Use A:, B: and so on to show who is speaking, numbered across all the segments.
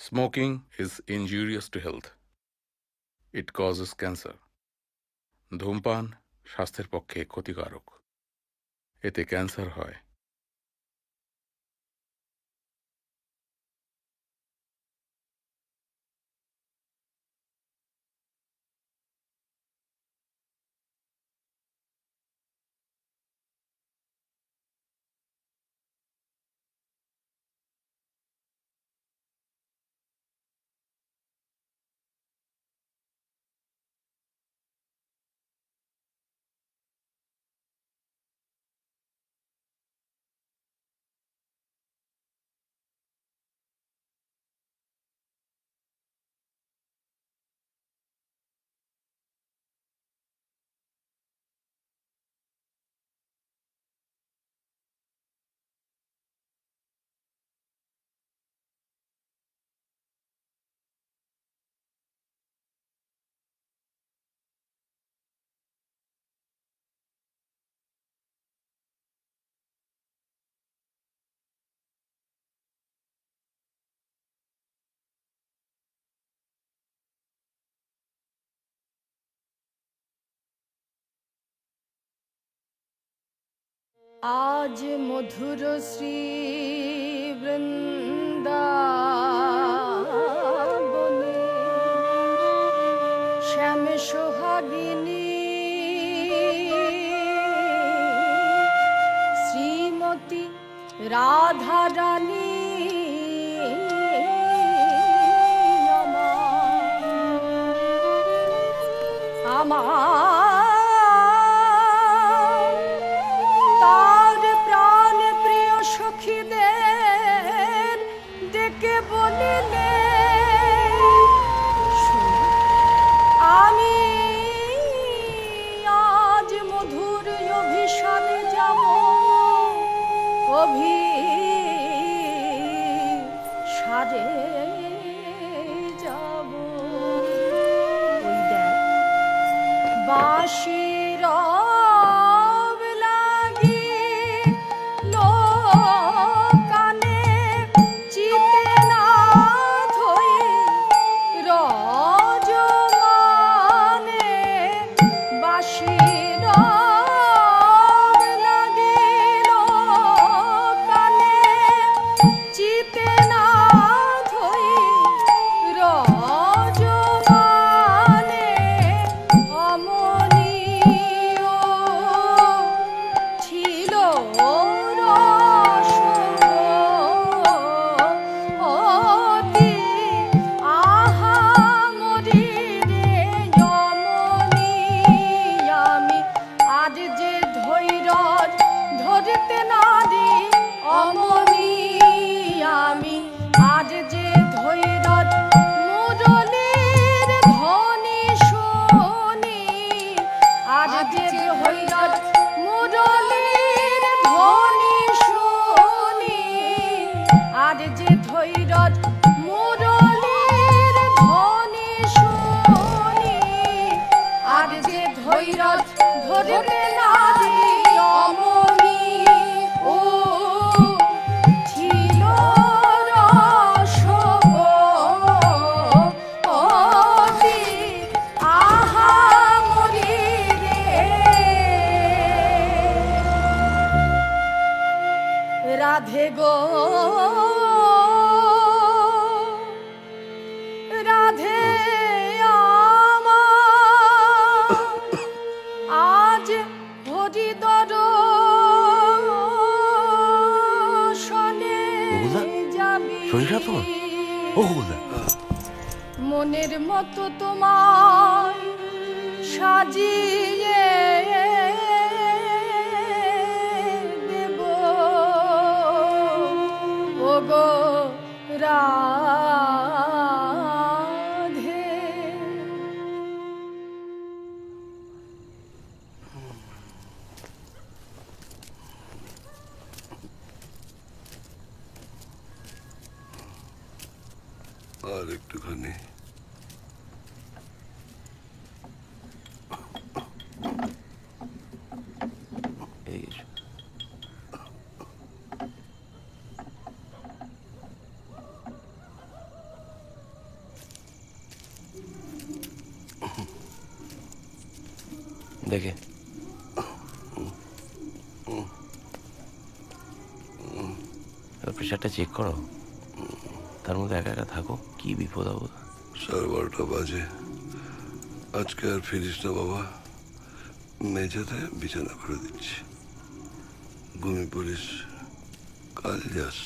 A: Smoking is injurious to health. It causes cancer. ধূমপান স্বাস্থ্যের পক্ষে ক্ষতিকারক। এতে ক্যান্সার হয়।
B: आज मधुर श्री वृंदाबने श्याम सोहागिनी श्रीमती राधा रानी তার প্রাণ প্রিয় সখীদের ডেকে বলিলে আমি আজ মধুর অভিসারে যাব অভিসারে যাব ওই দেখ বাঁশির রাধে গো রাধে আমার আজ হরি দর্শনে যাবি মনের মতো তোমায় সাজিয়ে গো রাধে
C: আর একটুখানি
D: দেখে প্রেশারটা চেক করো, তার মধ্যে একা একা থাকো, কি বিপদ আপদ।
C: 12:30 বাজে, আজকে আর ফিরিস না বাবা, মেঝেতে বিছানা করে দিচ্ছি, ঘুমিয়ে পড়িস, কাল যাস।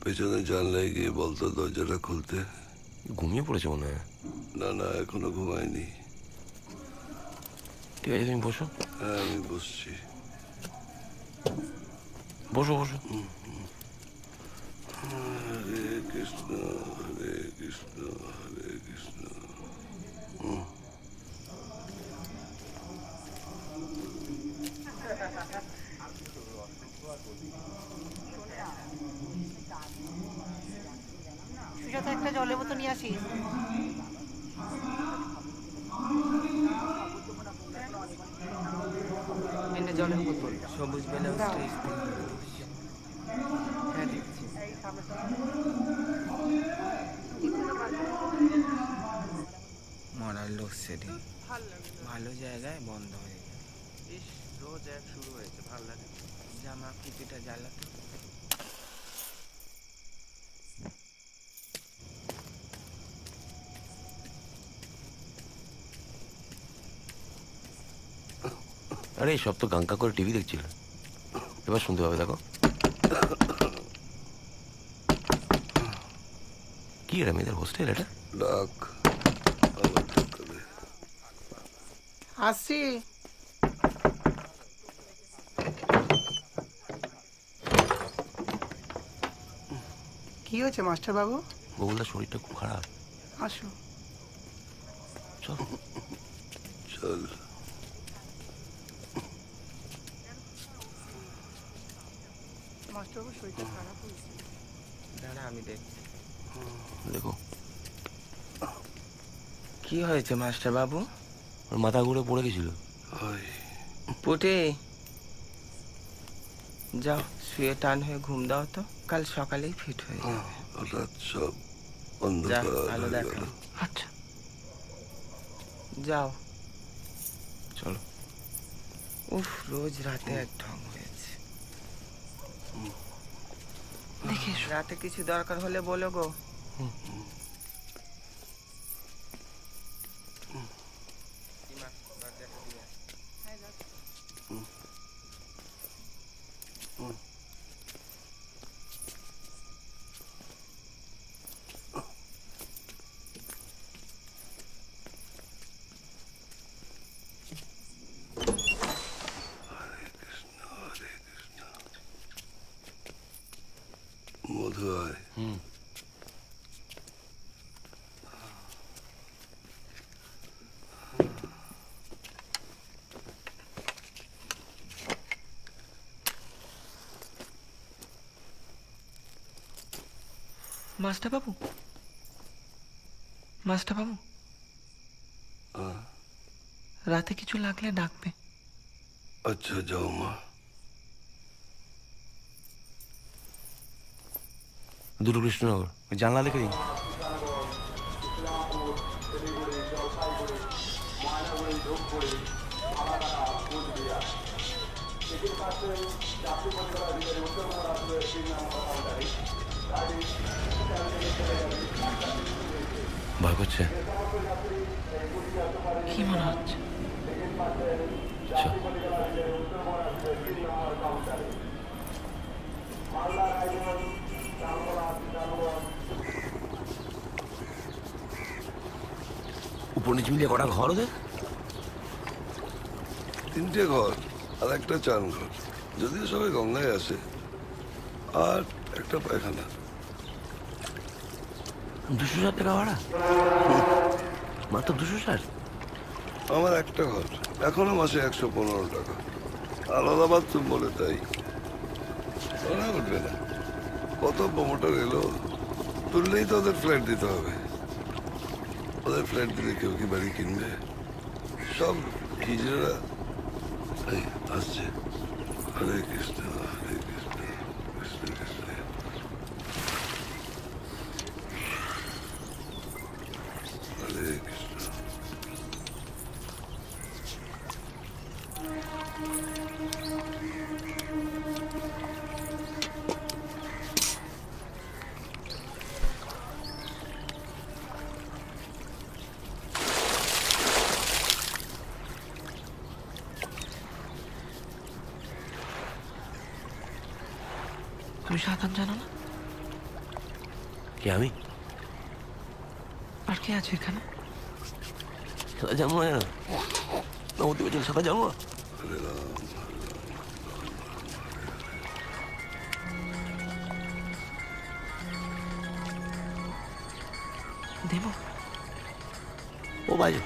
C: পেছনে জানলায় গিয়ে বলতো দরজাটা খুলতে।
D: ঘুমিয়ে পড়েছে মনে হয়।
C: না না, এখনো ঘুমায়নি।
D: ঠিক আছে, তুমি বসো।
C: হ্যাঁ, আমি বসছি।
D: বসো বসো।
C: হরে কৃষ্ণ হরে কৃষ্ণ হরে কৃষ্ণ।
E: সুজাতা, একটা জলের বোতল নিয়ে আসিস।
F: এনে জলের বোতল, সবুজ ব্লাউজটা ইস্ত্রি করে দিস। হ্যাঁ দেখছি। মরার লোডশেডিং ভালো জায়গায় বন্ধ হয়ে যায়। ইস, রোজ এক শুরু হয়েছে, ভালো লাগে। জামা কিছুটা জ্বালাতো।
D: আরে সব তো গাঙ্কা করে টিভি দেখছিল, এবার শুনতে পাবে। দেখো কি এটা, মেয়েদের হোস্টেল এটা?
C: ডাক
F: আসছি। কি হয়েছে মাস্টার বাবু?
D: বকুলদার শরীরটা খুব খারাপ।
F: আসো।
D: চল
C: চল।
F: মাস্টার বাবু শরীরটা খারাপ হয়েছে। দাঁড়া, আমি দেখছি।
D: দেখো
F: কি হয়েছে মাস্টার বাবু?
D: ওর মাথা ঘুরে পড়ে গেছিল।
F: পুটে, যাও শুয়ে টান হয়ে ঘুম দাও তো, কাল সকালেই ফিট হয়ে যাবে।
C: হঠাৎ সব
F: যা,
C: অন্ধকার
F: ভালো
C: হয়ে
F: দেখা।
C: গেল।
D: আচ্ছা
F: যাও।
D: চলো।
F: উফ, রোজ রাতে এক ঢং হয়েছে। দেখিস, রাতে কিছু দরকার হলে বলো গো।
C: মধু আয়।
F: মাস্টার বাবু, মাস্টার বাবু, রাতে কিছু লাগলে ডাকবে।
C: আচ্ছা, যাও মা।
D: দুটো কৃষ্ণনগর, ওই জানলা দেখে দিই। ভয় করছে?
F: কি মনে হচ্ছে?
D: চল। উপর নিচে মিলিয়ে কটা ঘর ওদের?
C: 3টে ঘর আর একটা চান ঘর, যদিও সবাই গঙ্গায় আসে, আর একটা পায়খানা।
D: 260 টাকা ভাড়া? মাত্র 260?
C: আমার একটা ঘর, এখনো মাসে 115 টাকা, আলাদা বাথরুম বলে তাই। মনে উঠবে না, কত প্রমোটার এলো, তুললেই তো ওদের ফ্ল্যাট দিতে হবে। ওদের ফ্ল্যাট দিলে কেউ কি বাড়ি কিনবে? সব হিজড়া এই আসছে। হরে কৃষ্ণ হরে কৃষ্ণ কৃষ্ণ কৃষ্ণ হরে কৃষ্ণ।
F: তুমি সাঁতার জানো না?
D: কে আমি?
F: আর কে আছে এখানে?
D: সাদা জামু হয় না? নবতী বছর সাদা জামু?
F: দেব?
D: ও বাজে।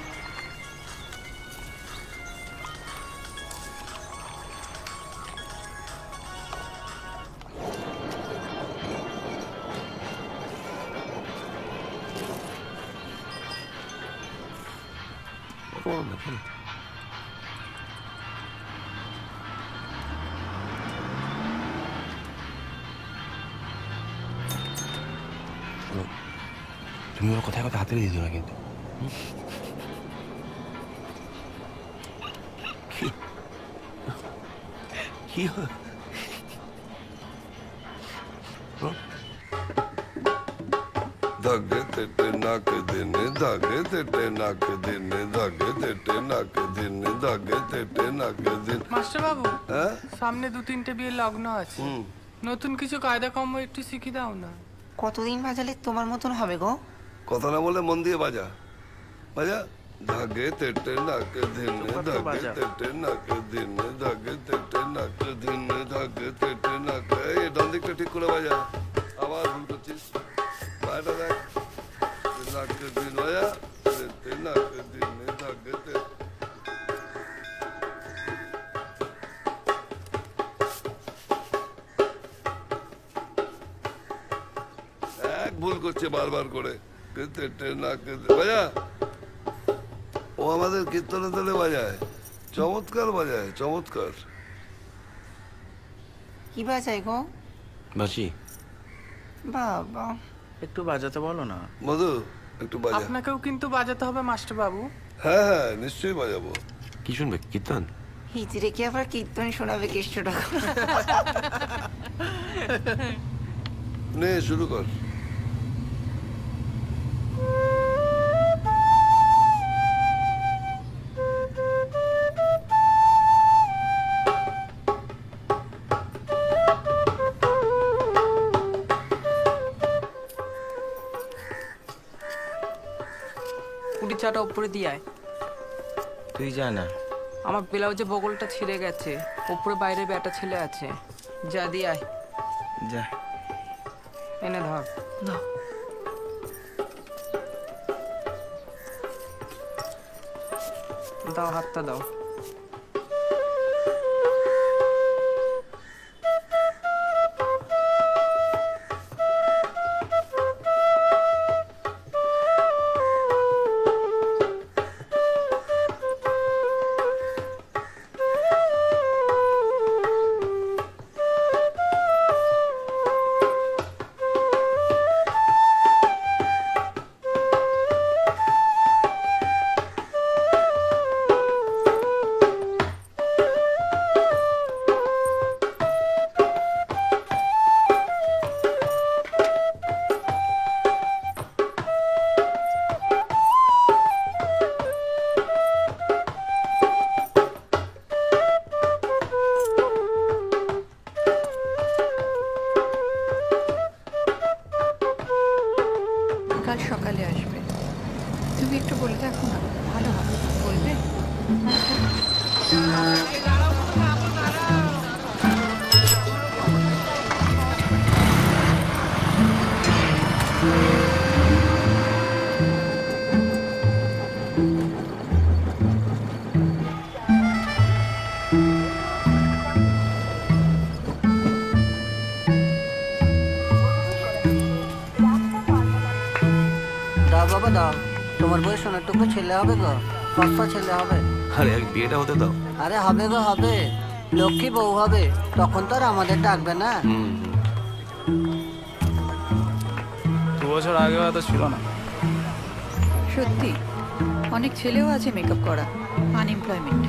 G: তুমি ওর কথায় কথা হাতে দিয়ে দিও না কিন্তু।
D: কি
C: धागे तेटे नाक देने धागे तेटे नाक देने धागे तेटे नाक देने धागे तेटे नाक देने।
H: মাস্টার বাবু,
C: হ্যাঁ
H: সামনে 2-3টে বিয়ের লগ্ন আছে। নতুন কিছু কায়দা কর্ম একটু শিখিয়ে দাও না।
E: কতদিন বাজালে তোমার মতন হবে গো?
C: কথা না বলে মন দিয়ে বাজা বাজা। धागे तेटे नाक देने धागे तेटे नाक देने धागे तेटे नाक देने धागे तेटे नाक। এই ডান দিকটা ঠিক করে বাজা। আবার ভুল করছিস। বাইরে দেখ। নাক দিন বাজা তেটে নাক দেনে धागे तेटे। এক ভুল করছে বারবার করে। তেটে নাক বাজা। ও আমাদের কীর্তনে দলে বাজায়, চমৎকার বাজায়, চমৎকার।
E: কি বাজায় গো?
D: বাসি।
E: বাবা,
F: একটু বাজাতে বলো না।
C: মধু একটু বাজা।
H: আপনাকেও কিন্তু বাজাতে হবে মাস্টার বাবু।
C: হ্যাঁ হ্যাঁ নিশ্চয়ই বাজাবো।
D: কি শুনবে? কীর্তন?
E: হিজড়ে কি আবার কীর্তন শোনাবে কেষ্টটা?
C: নে শুরু কর।
I: কুড়ি চাটা উপরে দিয়ে আয়।
F: তুই জানা
I: আমার ব্লাউজে বগলটা ছিঁড়ে গেছে, উপরে বাইরে ব্যাটা ছেলে আছে, যা দিয়ে আয়।
F: যা।
I: এনে ধর।
E: না
I: দাও, হাতটা দাও।
B: কাল সকালে আসবে। তুমি একটু বলে দেখো না, ভালো হবে। বলবে?
E: দাও বাবা দাও, তোমার
J: তোমার বয়স সোনারটুকু ছেলে হবে গো, সস্তা ছেলে হবে।
D: আরে এক বিয়েটা হতে দাও।
J: আরে হবে গো হবে, লক্ষ্মী বউ হবে, তখন তো আর আমাদের ডাকবে না।
F: 2 বছর আগে হয়তো ছিল না।
B: সত্যি অনেক ছেলেও আছে মেকআপ করা, আনএমপ্লয়মেন্ট।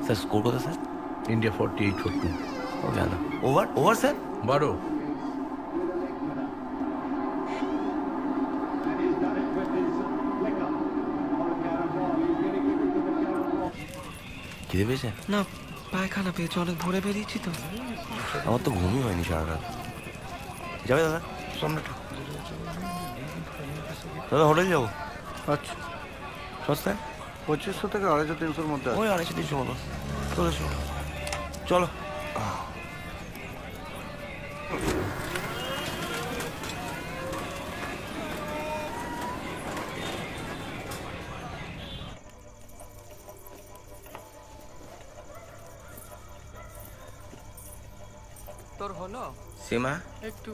D: স্যার স্কোর কত স্যার?
G: इंडिया 48 14।
D: ওকে আদা। Over over sir?
G: 12।
D: খিদে পেয়েছে?
F: না, পায়খানা পেয়েছে, অনেক ভোরে বেরিয়েছি তো।
D: আমার তো ঘুমই হয়নি সারা রাত। যাবে দাদা? সামনেটা দাদা হোটেল যাবো।
G: আচ্ছা,
D: সস্তায়
C: 2500 থেকে 250-300 মধ্যে।
D: ওই 250-300 মতো। চলো চলো।
I: তোর হলো?
F: সীমা,
H: একটু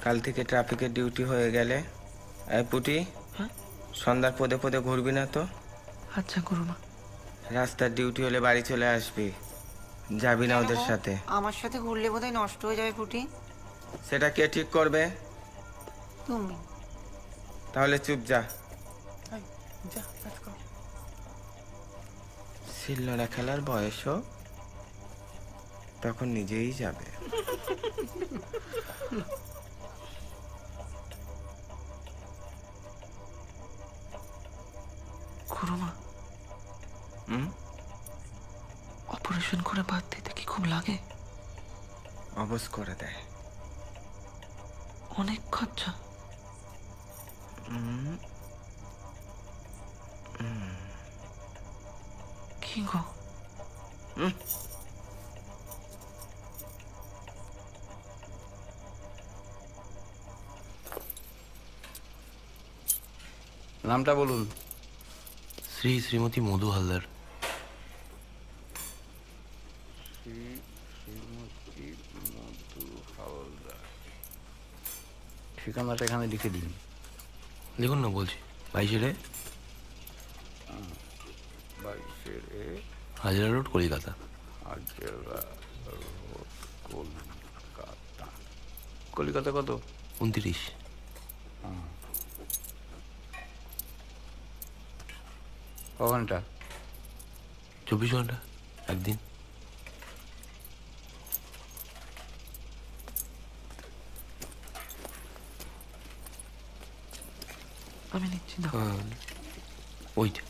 F: কাল থেকে ট্রাফিকের ডিউটি হয়ে গেলে এই পুটি সন্ধ্যার পদে পদে ঘুরবি না তো।
I: আচ্ছা গুরুমা।
F: রাস্তার ডিউটি হলে বাড়ি চলে আসবি, যাবি না ওদের সাথে।
E: আমার সাথে ঘুরলে বোধহয় নষ্ট হয়ে যাবে পুটি।
F: সেটা কে ঠিক করবে?
E: তুমি।
F: তাহলে চুপ যা।
H: যা কাজ কর।
F: সিল্লরা খেলার বয়স হোক, তখন নিজেই যাবে।
I: গুরুমা, অপারেশন করে বাদ দিতে কি খুব লাগে?
F: অবশ করে দেয়।
I: অনেক খরচা। কি গো?
G: নামটা বলুন।
D: শ্রীমতী মধু হালদার।
G: শ্রীমতী মধু হালদার। ঠিকানাটা এখানে লিখে দিন।
D: লিখুন না বলছি। 22 হাজরা রোড কলকাতা।
G: কলকাতা কত?
D: 29।
G: ক ঘন্টা?
D: 24 ঘন্টা, একদিন।
I: আমি নিচ্ছি না।
D: ওইটা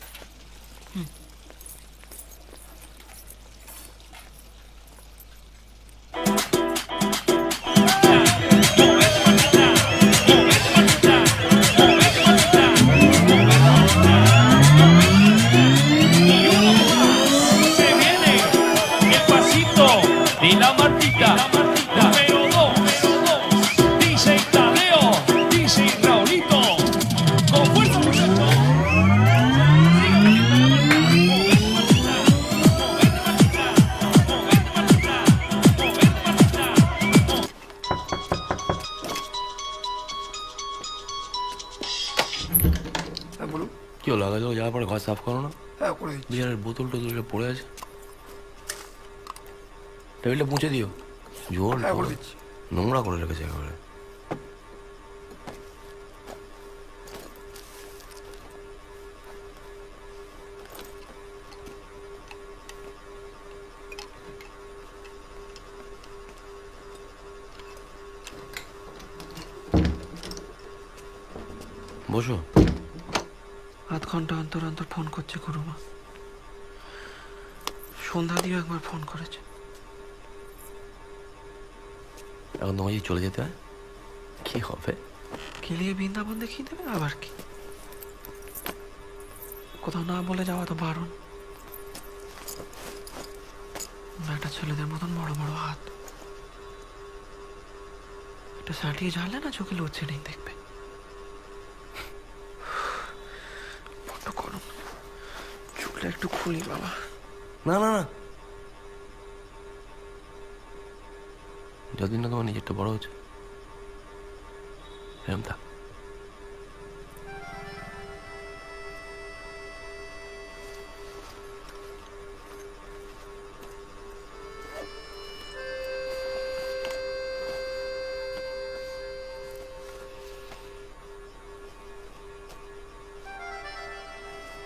D: কি হলো? যাওয়ার পরে ঘর সাফ করো না?
C: হ্যাঁ করে
D: বিয়ারের বোতল টোতল পড়ে আছে। টেবিলটা মুছে দিও, জোর
G: হ্যাঁ, করে দিচ্ছি।
D: নোংরা করে রেখেছে একেবারে। বসো।
F: আধ ঘন্টা অন্তর অন্তর ফোন করছে গুরুমা। সন্ধ্যা দিয়ে একবার ফোন করেছে।
D: এখন তোমায় যদি চলে যেতে হয় কি হবে?
F: কেলিয়ে বৃন্দাবন দেখিয়ে দেবে আবার কি। কোথাও না বলে যাওয়া তো বারণ। একটা ছেলেদের মতন বড় বড় হাত, একটা সাটিয়ে ঝাড়লে না চোখে লড়ছে নেই দেখবে। বড্ড গরম, চুলটা একটু খুলি বাবা।
D: না না না, যতদিন না তোমার নিজেরটা বড় হচ্ছে এরম থাক।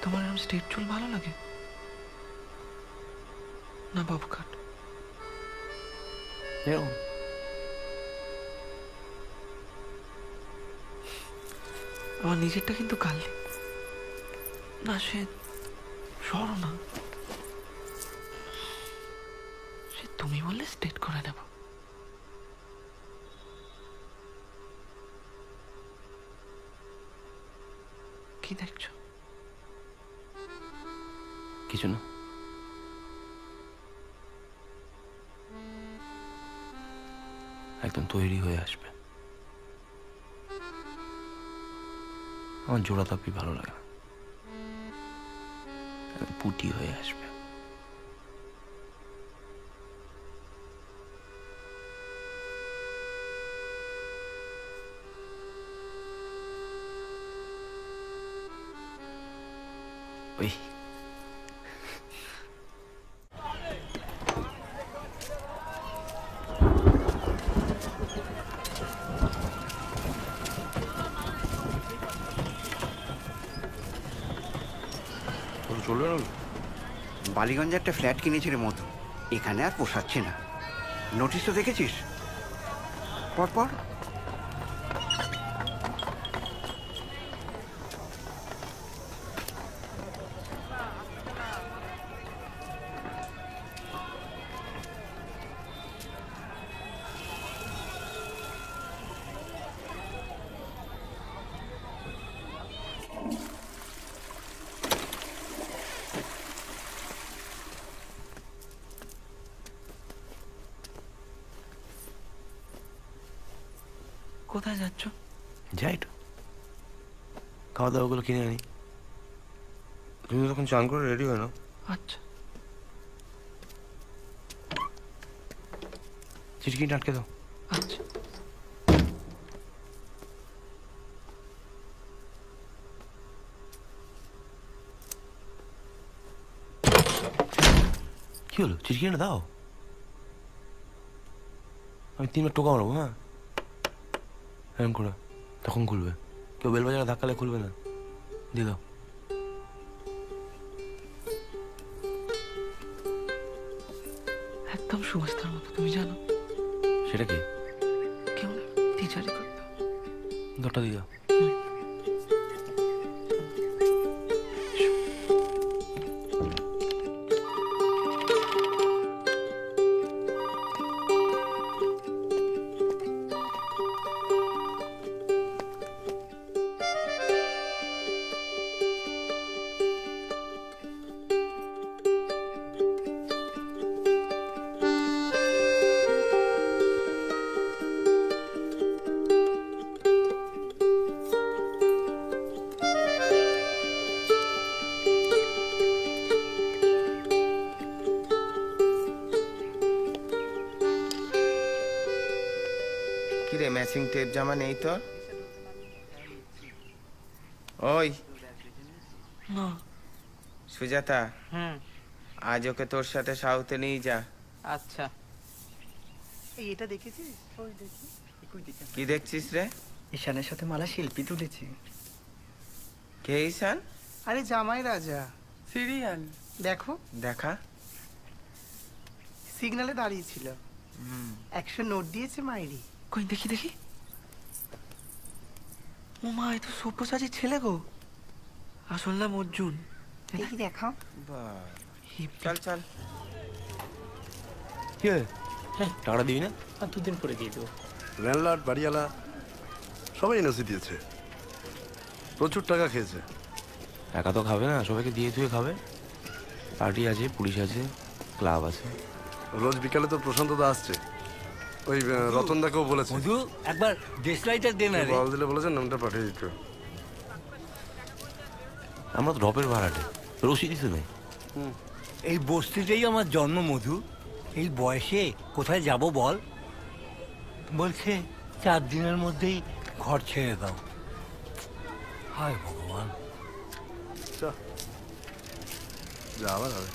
F: তোমার এরকম স্ট্রেট চুল ভালো লাগে না বাবু কাট?
D: এরকম
F: আমার নিজেরটা কিন্তু কাল না, সে সরো না, সে তুমি বললে স্ট্রেট করে নেব। কি দেখছো?
D: কিছু না। একদম তৈরি হয়ে আসবে। আমার জোড়া তাপি ভালো লাগে না, পুটি হয়ে আসবে। ওই চলবে না।
G: বালিগঞ্জে একটা ফ্ল্যাট কিনেছি রে মতো, এখানে আর পোষাচ্ছে না। নোটিশ তো দেখেছিস? পর পর
F: কোথায় যাচ্ছ?
D: যাই একটু খাওয়া দাওয়াগুলো কিনে আনি। তুমি তখন চান করে রেডি হয় না?
F: আচ্ছা।
D: চিটকিটা আটকে দাও।
F: আচ্ছা।
D: কি হলো? চিটকিটা দাও, আমি 3 বার টোকা মারবো। হ্যাঁ এরকম করে তখন খুলবে। কেউ বেল বাজারে ধাক্কালে খুলবে না। দিয়ে দাও।
F: একদম সুভাষতার মতো, তুমি জানো?
D: সেটা কি?
F: কেউ টিচারই করতো।
D: দরটা দিয়ে দাও।
F: কিরে ম্যাচিং টেপ জামা নেই তো? ওই
I: না।
F: সুজাতা,
I: হুম।
F: আজ ওকে তোর সাথে সাউথে নিয়ে যা।
I: আচ্ছা।
K: এটা দেখেছিস? ওই দেখি
F: কি দেখছিস রে?
K: ঈশানের সাথে মালা শিল্পী তুলেছে।
F: কে ঈশান?
K: আরে জামাই রাজা।
H: সিরিয়াল
K: দেখো
F: দেখা।
K: সিগনালে দাঁড়িয়েছিল, 100 নোট দিয়েছে মাইরি।
L: কই দেখি দেখি। ও মা, এ তো সব্যসাচীর ছেলে গো। আসল নাম অর্জুন।
E: দেখি দেখাও।
F: চল চল।
D: কি হয়? হ্যাঁ, টাকাটা দিবি না?
M: আর 2 দিন পরে দিয়ে দেবো।
C: ল্যান্ডলর্ড, বাড়িওয়ালা সবাই এনওসি দিয়েছে, প্রচুর টাকা খেয়েছে।
D: একা তো খাবে না, সবাইকে দিয়ে ধুয়ে খাবে। পার্টি আছে, পুলিশ আছে, ক্লাব আছে।
C: রোজ বিকালে তো প্রশান্ত দা আসছে, ওই রতন দাকেও বলেছে।
M: মধু একবার ডেসলাইটার দে না রে।
C: বল দিলে বলেছেন নামটা পাঠিয়ে দিত।
D: আমরা তো ড্রপের ভাড়াটে, রসিদই তো নেই।
M: এই বস্তিতেই আমার জন্ম মধু। এই বয়সে কোথায় যাব বল? বলছে 4 দিনের মধ্যেই ঘর ছেড়ে দাও। হায় ভগবান।
C: যা আবার হবে।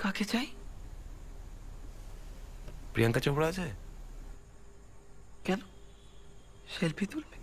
L: কাকে চাই?
D: প্রিয়াঙ্কা চোপড়া আছে
L: কেন? সেলফি তুলবে?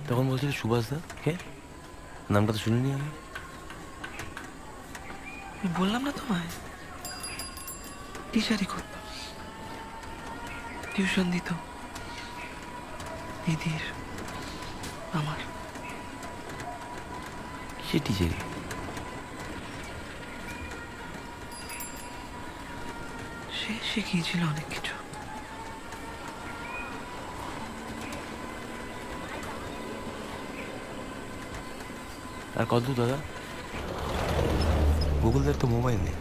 D: তখন বলছিল সুভাষ দা কে? নামটা তো শুনিনি আমি।
L: বললাম না তোমায়, টিচারই করত, টিউশন দিত দিদির আমার।
D: সে টিচারই?
L: সে শিখিয়েছিল অনেক কিছু।
D: আর কত দাদা? গুগলদের তো মোবাইল নেই,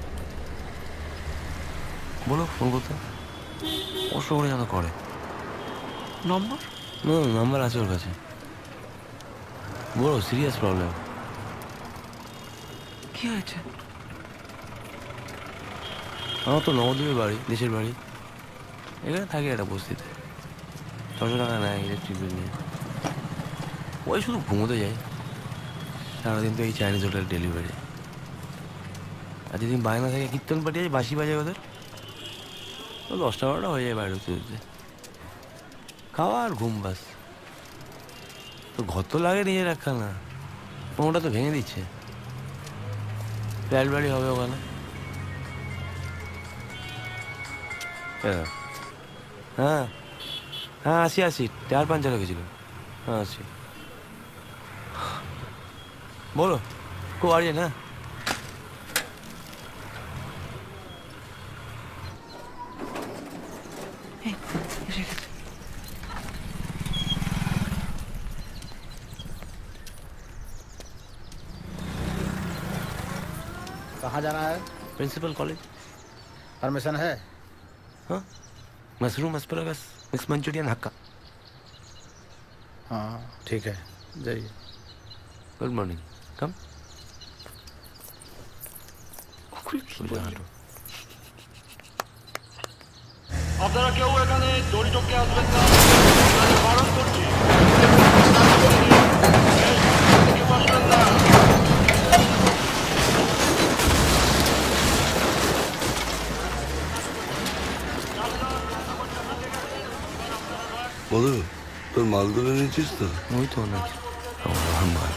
D: বলো ফোন করতে। কষ্ট করে যেন করে।
L: নম্বর?
D: না, নাম্বার আছে ওর কাছে। বড় সিরিয়াস প্রবলেম।
L: কি হয়েছে?
D: আমার তো নবদ্বীপের বাড়ি, দেশের বাড়ি। এখানে থাকে একটা বস্তিতে। 600 টাকা নেয় ইলেকট্রিক বিল নিয়ে। ওই শুধু ঘুমোতে যায় সারাদিন। তো এই চাইনিজ হোটেল ডেলিভারি। আর যেদিন বায়না থেকে কীর্তন পাঠিয়ে যায়, বাঁশি বাজায় ওদের, তো 10টা 12টা হয়ে যায় বাইরে হতে হতে। খাওয়া আর ঘুম বাস। তো ঘর তো লাগে নিজের একখানা, ওটা তো ভেঙে দিচ্ছে। ফ্ল্যাট বাড়ি হবে ওখানে। হ্যাঁ হ্যাঁ হ্যাঁ, আসি। টায়ার পাঞ্চার হয়ে গেছিল। হ্যাঁ আসি। बोलो को आ रही है ना?
M: कहाँ जाना है?
D: Principal college.
M: परमिशन है?
D: हाँ, मशरूम एस्परागस मिक्स मंचूरियन हक्का।
M: हाँ ठीक है, जाइए।
D: Good morning. কাম
N: আপনারা কেউ এখানে দড়ি টপকে আসবেন না, বারণ করছি। কেউ আসবেন না।
C: মধু, তোর মালগুলো নিয়েছিস তো?
D: ওই তো না আমার মাল।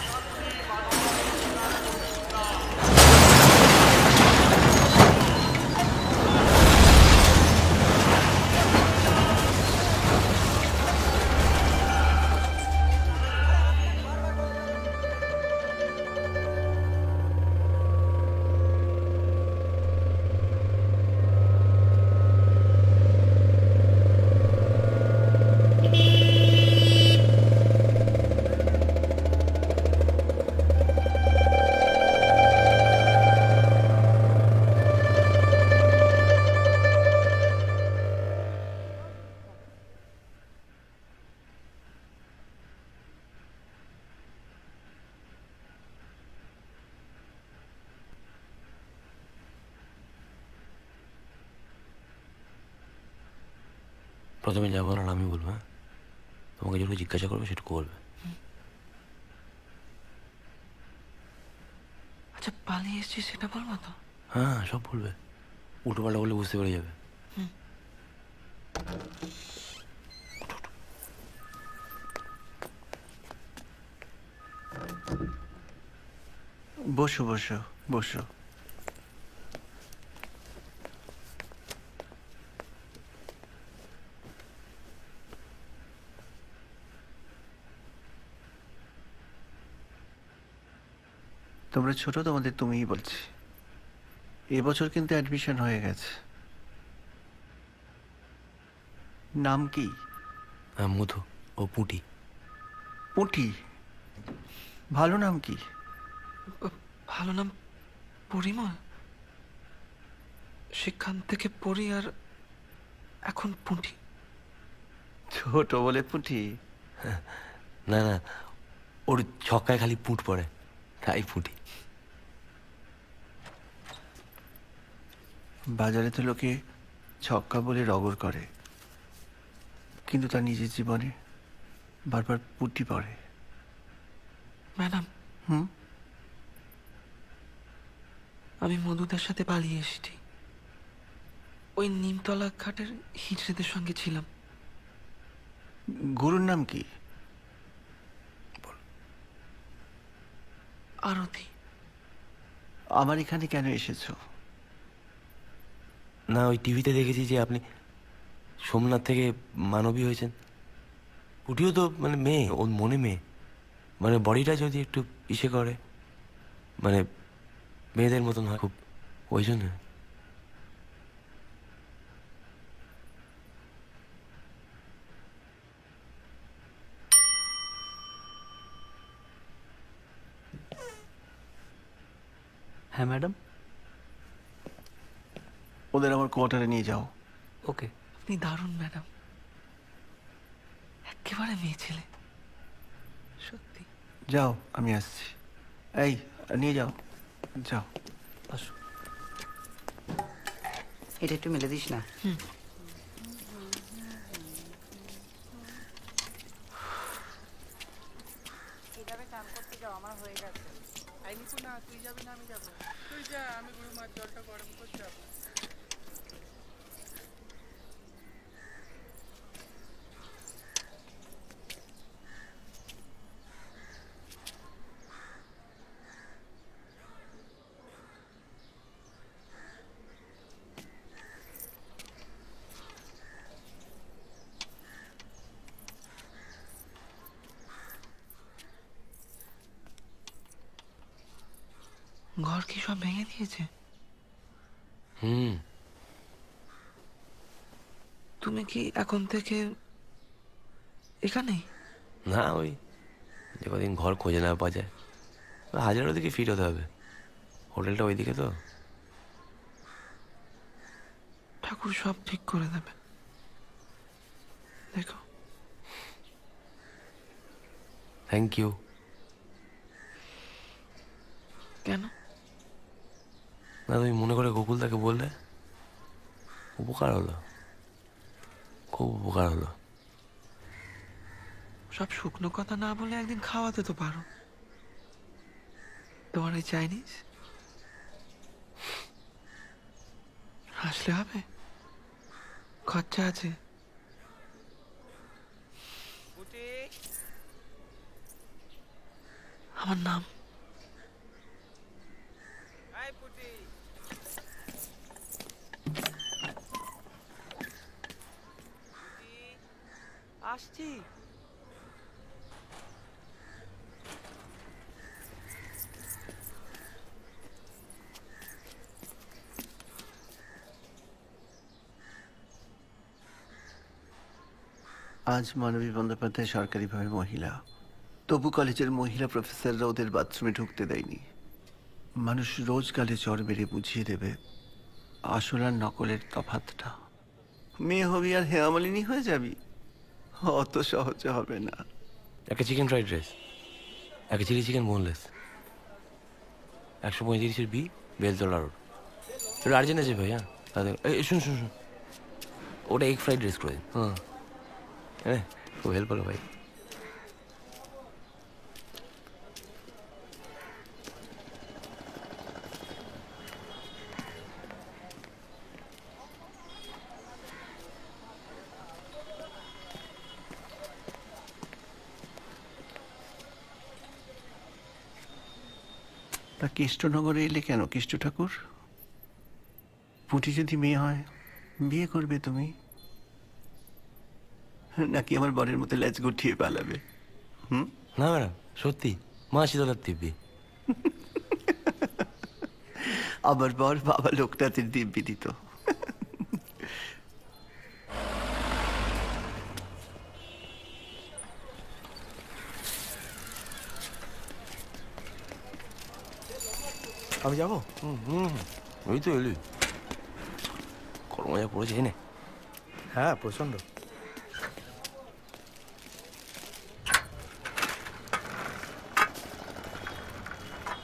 D: প্রথমে যা বলার আমি বলবো, হ্যাঁ? তোমাকে যেটুকু জিজ্ঞাসা করবে সেটুকু বলবে।
L: আচ্ছা, পালিয়ে এসছি সেটা বলবো তো?
D: হ্যাঁ, সব বলবে। উল্টো পাল্টা বললে বুঝতে পেরে যাবে।
K: বসো বসো বসো। তোমরা ছোট, তোমাদের তুমিই বলছি। এবছর কিন্তু অ্যাডমিশন হয়ে গেছে। নাম কি?
D: মধু ও পুঁটি।
K: পুঁটি? ভালো নাম কি?
L: ভালো নাম পরিমল। সেখান থেকে পড়ি আর এখন পুঁটি।
K: ছোট বলে পুঁটি?
D: না না, ওর ছক্কায় খালি পুঁট পড়ে, তাই পুঁটি।
K: বাজারে তো লোকে ছক্কা বলে রগড় করে, কিন্তু তার নিজের জীবনে বারবার পুঁটি পড়ে।
L: ম্যাডাম, আমি মধুদের সাথে পালিয়ে এসেছি। ওই নিমতলা ঘাটের হিজড়েদের সঙ্গে ছিলাম।
K: গুরুর নাম কি?
L: আরতি।
K: আমার এখানে কেন এসেছো?
D: না, ওই টিভিতে দেখেছি যে আপনি সোমনাথ থেকে মানবী হয়েছেন। পুটিও তো মানে মেয়ে, ওর মনে মেয়ে, মানে বডিটা যদি একটু ইসে করে, মানে মেয়েদের মতন হয় খুব, ওই জন্য।
K: হ্যাঁ ম্যাডাম, ওদের আমার কোয়ার্টারে নিয়ে যাও।
L: ওকে। আপনি দারুণ ম্যাডাম, একেবারে মেয়ে ছেলে, সত্যি।
K: যাও, আমি আসছি। এই নিয়ে যাও, যাও।
L: আসো।
E: এটা একটু মেলে দিস না।
H: আমার হয়ে গেছে। আইনিকু না, তুই যাবি না আমি যাবো? তুই যা, আমি গুরু মার জলটা গরম করে যাবো।
L: ঘর কি সব ভেঙে দিয়েছে? তুমি কি এখন থেকে এখানেই?
D: না, ওই যে কদিন ঘর খোঁজে না পাওয়া যায়, হাজারের দিকে ফিট হতে হবে। হোটেলটা ওইদিকে তো।
L: ঠাকুর সব ঠিক করে দেবে, দেখো।
D: Thank you. না তুমি মনে করে গোকুল তাকে বললে, উপকার হলো, খুব উপকার হলো।
L: সব শুকনো কথা না বলে একদিন খাওয়াতে তো পারো। তোমার এই চাইনিজ আসলে হবে, খরচা আছে। আমার নাম
F: আসছি।
K: আজ মানবী বন্দ্যোপাধ্যায় সরকারিভাবে মহিলা, তবু কলেজের মহিলা প্রফেসররা ওদের বাথরুমে ঢুকতে দেয়নি। মানুষ রোজ গালে চর বেড়ে বুঝিয়ে দেবে আসল আর নকলের তফাৎটা। মেয়ে হবি আর হেয়ামালিনী হয়ে যাবি, অত সহজে হবে না।
D: একটা চিকেন ফ্রাইড রাইস, একটা চিলি চিকেন বোনলেস, 135-এর বি বেলতলা রোড। এটা আর্জেন্ট আছে ভাই। হ্যাঁ তাদের শুন শুন শুন, ওটা এগ ফ্রাইড রাইস করে দিন। হ্যাঁ খুব হেল্প হলো ভাই।
K: তা কৃষ্ণনগরে এলে কেন কৃষ্ণ ঠাকুর? পুঁটি যদি মেয়ে হয় বিয়ে করবে তুমি, নাকি আমার বরের মতো ল্যাচ গুটিয়ে পালাবে?
D: না ম্যাডাম, সত্যি মা শীতলার দিব্যি।
K: আমার বর বাবা লোকনাথের দিব্যি দিত।
D: আমি যাবো? ওই তো এলি, কর্মজা পড়েছে এনে।
O: হ্যাঁ প্রচন্ড।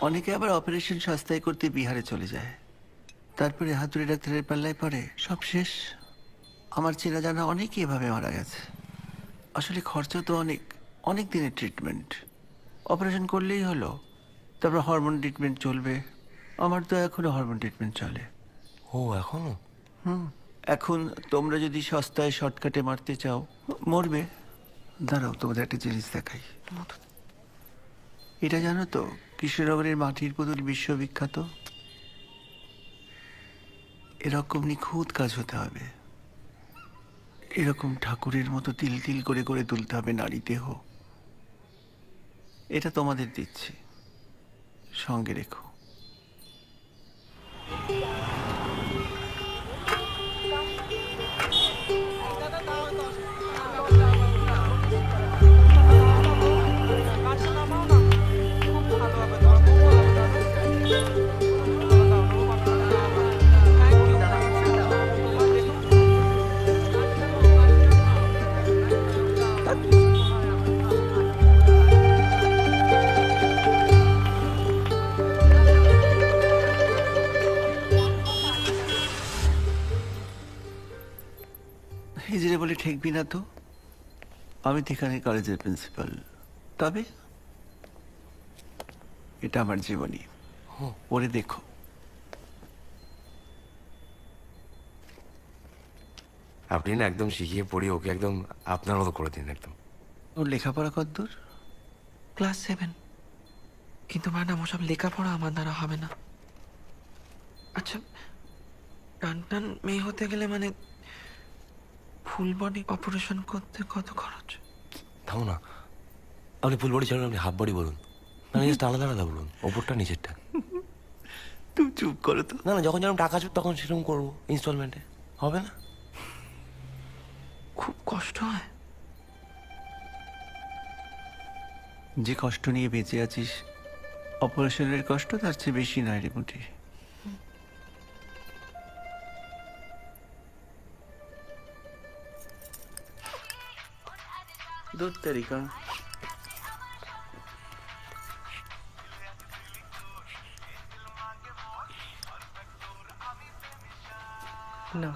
K: অনেকে আবার অপারেশন সস্তায় করতে বিহারে চলে যায়, তারপরে হাতুড়ি ডাক্তারের পাল্লায় পড়ে, সব শেষ। আমার চেনা জানা অনেকেই এভাবে মারা গেছে। আসলে খরচা তো অনেক, অনেক দিনের ট্রিটমেন্ট। অপারেশন করলেই হলো, তারপর হরমোন ট্রিটমেন্ট চলবে। আমার তো এখনো হরমোন ট্রিটমেন্ট চলে।
D: ও এখনো?
K: এখন তোমরা যদি সস্তায় শর্টকাটে মারতে চাও, মরবে। দাঁড়াও তোমাদের একটা জিনিস দেখাই। এটা জানো তো কৃষ্ণনগরের মাটির পুতুল বিশ্ববিখ্যাত? এরকম নিখুঁত কাজ হতে হবে, এরকম ঠাকুরের মতো তিল তিল করে করে তুলতে হবে নারী দেহ। এটা তোমাদের দিচ্ছি, সঙ্গে রেখো। হিজড়ে বলে ঠেকবি না তো? আমি তো এখানে কলেজের প্রিন্সিপাল। তবে এটা আমার জীবনী, পড়ে দেখো।
D: আপনি না একদম শিখিয়ে পড়িয়ে ওকে একদম আপনার মতো করে দিন একদম।
K: ওর লেখাপড়া কতদূর?
L: ক্লাস 7। কিন্তু ম্যাডাম ওসব লেখাপড়া আমার দ্বারা হবে না। আচ্ছা, টান টান মেয়ে হতে গেলে মানে ফুল বডি অপারেশন করতে কত খরচ?
D: থামো না, আপনি ফুল বডি ছাড়ুন, আপনি হাফ বডি বলুন। মানে জাস্ট আলাদা আলাদা বলুন, ওপরটা নিচেরটা।
K: তুমি চুপ করো তো।
D: না না, যখন যেরকম টাকা চুপ তখন সেরকম করবো ইনস্টলমেন্টে, হবে না?
L: খুব কষ্ট হয়।
K: যে কষ্ট নিয়ে বেঁচে আছিস, অপারেশনের কষ্ট তার চেয়ে বেশি নয় রে মুটি। दूध तरीका
L: না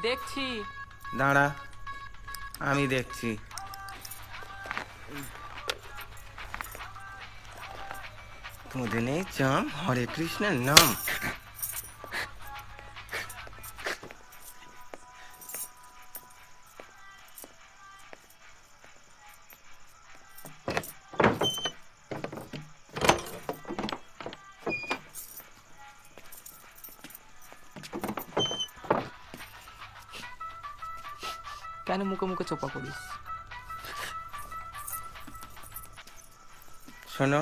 I: দেখছি।
F: দাঁড়া, আমি দেখছি। তোদের নেই চাম, হরে কৃষ্ণের নাম।
I: কেন মুখে মুখে চোপা করিস?
F: শোনো,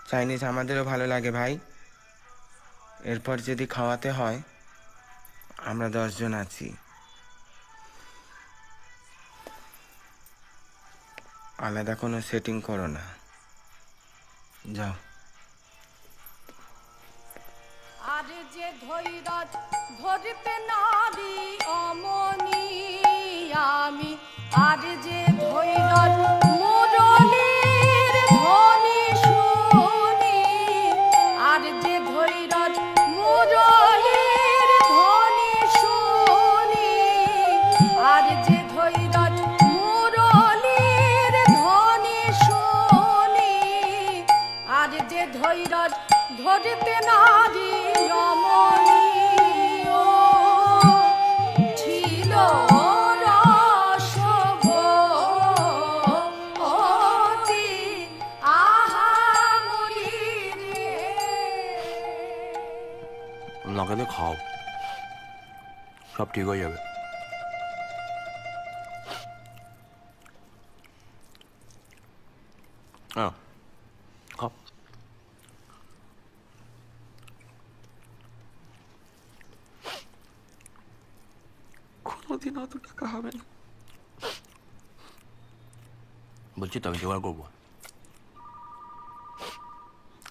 F: চাইনিজ আমাদেরও ভালো লাগে ভাই। এরপর যদি খাওয়াতে হয়, আমরা 10 জন আছি। আলাদা কোনো সেটিং করো না, যাও।
P: আর যে ধৈরজ ধরতে নারী অমনি আমি, আর যে ধৈরজ মুরলীর ধ্বনি শুনি, আর যে ধৈরজ মুরলীর ধ্বনি শুনি, আর যে ধৈরজ মুরলীর ধ্বনি শুনি, আর যে ধৈরজ ধরতে নারী অমনি ছিল রসবতী আহামরি রে।
D: নাকে খাও, সব ঠিক হয়ে যাবে। হ্যাঁ, খাও।
L: কোনোদিন অত টাকা হবে না।
D: বলছি তো আমি জোগাড় করবো,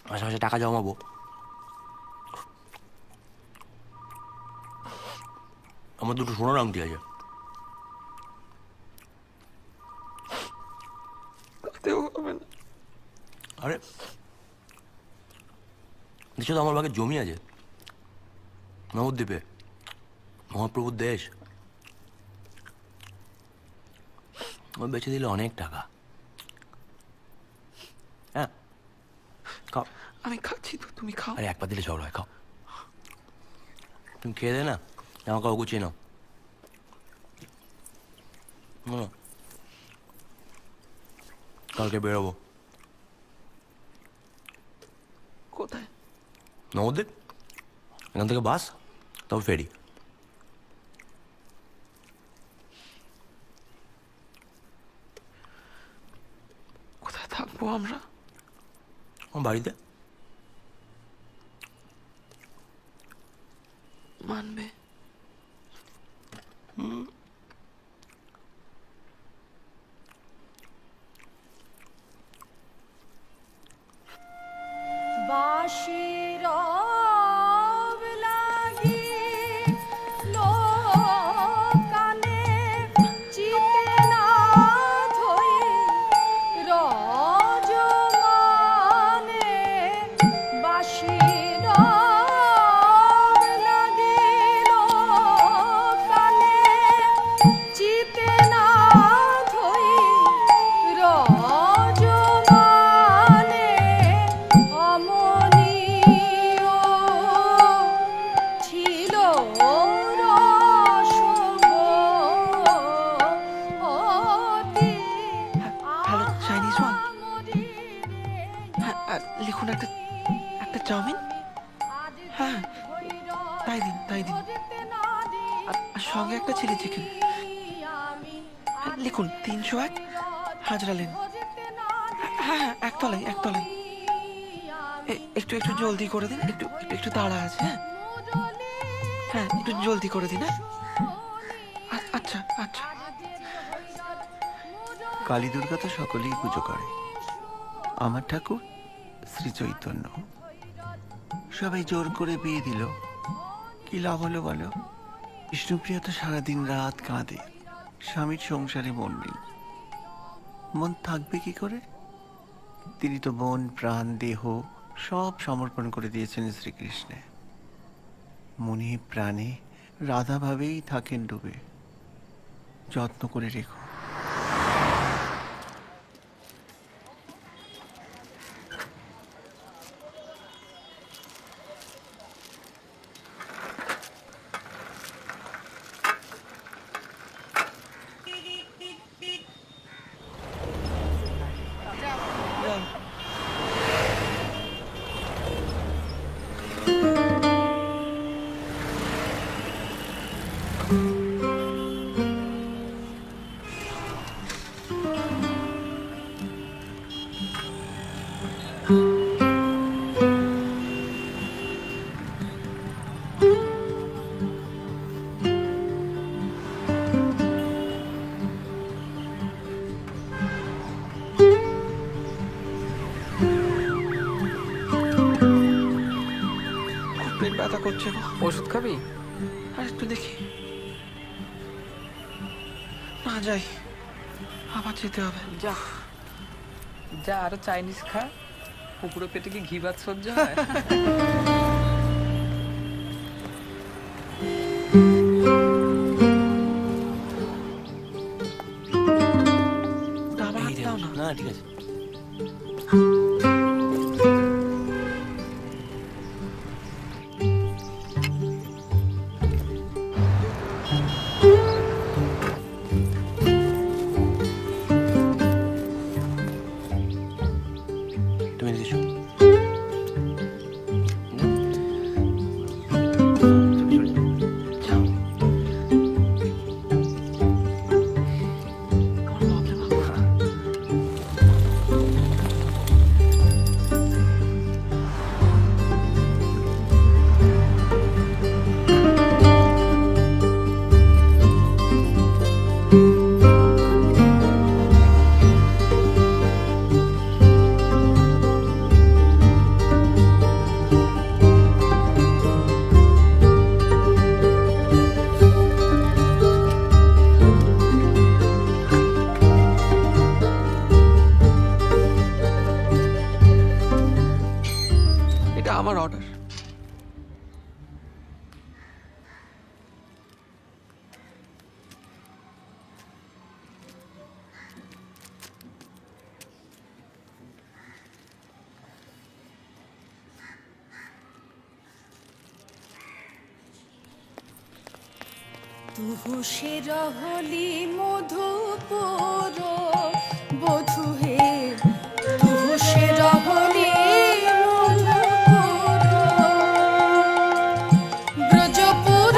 D: মাসে মাসে টাকা জমাবো। আমার দুটো সোনার আংটি আছে,
L: তাতেও হবে না।
D: আরে দেশে তো আমার ভাগে জমি আছে, নবদ্বীপে, মহাপ্রভুর দেশ। ও বেচে দিলে অনেক টাকা। হ্যাঁ, খাও।
L: আমি খাচ্ছি তো, তুমি খাও।
D: আরে একবার দিলে ঝগড়া হয়, খাও। তুমি খেয়ে দে না, জামা কাপড় গুছিয়ে নাও। কালকে বেরোবো।
L: কোথায়?
D: নবদ্বীপ, এখান থেকে বাস, তবে ফেরি।
L: কোথায় থাকবো আমরা?
D: আমার বাড়িতে।
L: মানবে?
P: বাঁশির লাগি কানে চিতে না ধই রজমানে, বাঁশির লাগি কানে চিতে না ধই রজমানে অমনি ছিল রসবতী।
L: Hello, Chinese one? হ্যাঁ, লিখুন একটা চাউমিন। হ্যাঁ, তাই দিন, তাই দিন। আর সঙ্গে একটা চিলি চিকেন। লিখুন 301 হাজরা লেন। হ্যাঁ হ্যাঁ, একতলায়, একতলায়। একটু একটু জলদি করে দিন, একটু একটু তাড়া আছে। হ্যাঁ হ্যাঁ, একটু জলদি করে দিন। হ্যাঁ, আচ্ছা আচ্ছা।
K: কালী দুর্গা তো সকলেই পুজো করে, আমার ঠাকুর শ্রী চৈতন্য। সবাই জোর করে বিয়ে দিল, কি লাভ হলো বলো? বিষ্ণুপ্রিয়া তো সারাদিন রাত কাঁদে, স্বামীর সংসারে মন নেই। মন থাকবে কি করে? তিনি তো মন প্রাণ দেহ সব সমর্পণ করে দিয়েছেন শ্রীকৃষ্ণে। মনে প্রাণে রাধাভাবেই থাকেন ডুবে। যত্ন করে রেখো।
L: পেট ব্যথা করছে গো।
I: ওষুধ খাবি?
L: আর একটু দেখি। না যাই, আবার যেতে হবে।
I: যা যা, আরো চাইনিজ খা। কুকুরের পেটে কি ঘি ভাত সহ্য হয়?
L: আবার হাত দাও না।
D: না ঠিক আছে। তুমি এদিকে এসো।
L: এটা আমার অর্ডার।
P: তুহু সে রহলি মধুপুর বধূ হে, তুহু সে রহলি মধুপুর ব্রজপুর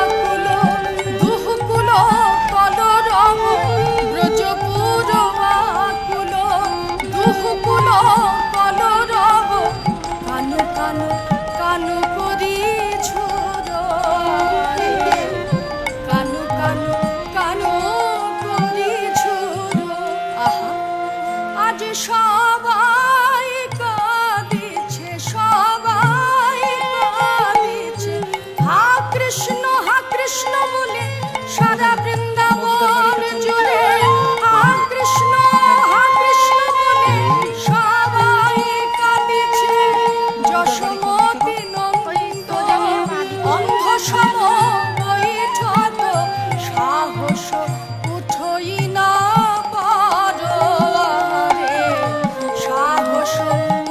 P: আকুল দুহুকুল কলরব, ব্রজপুর আকুল দুহুকুল কলরব, কানু কানু কানু করি ঝোর, কানু কানু কানু করি ঝোর। আহা আজ সবাই কাঁদিছে, সবাই কাঁদিছে, হা কৃষ্ণ বলে সারা বৃন্দাবন জুড়ে, হা কৃষ্ণ বলে সবাই কাঁদিছে। যশোমতি নন্দিত অন্ধ সম বৈঠত, সাহস উঠই না পারো রে, সাহস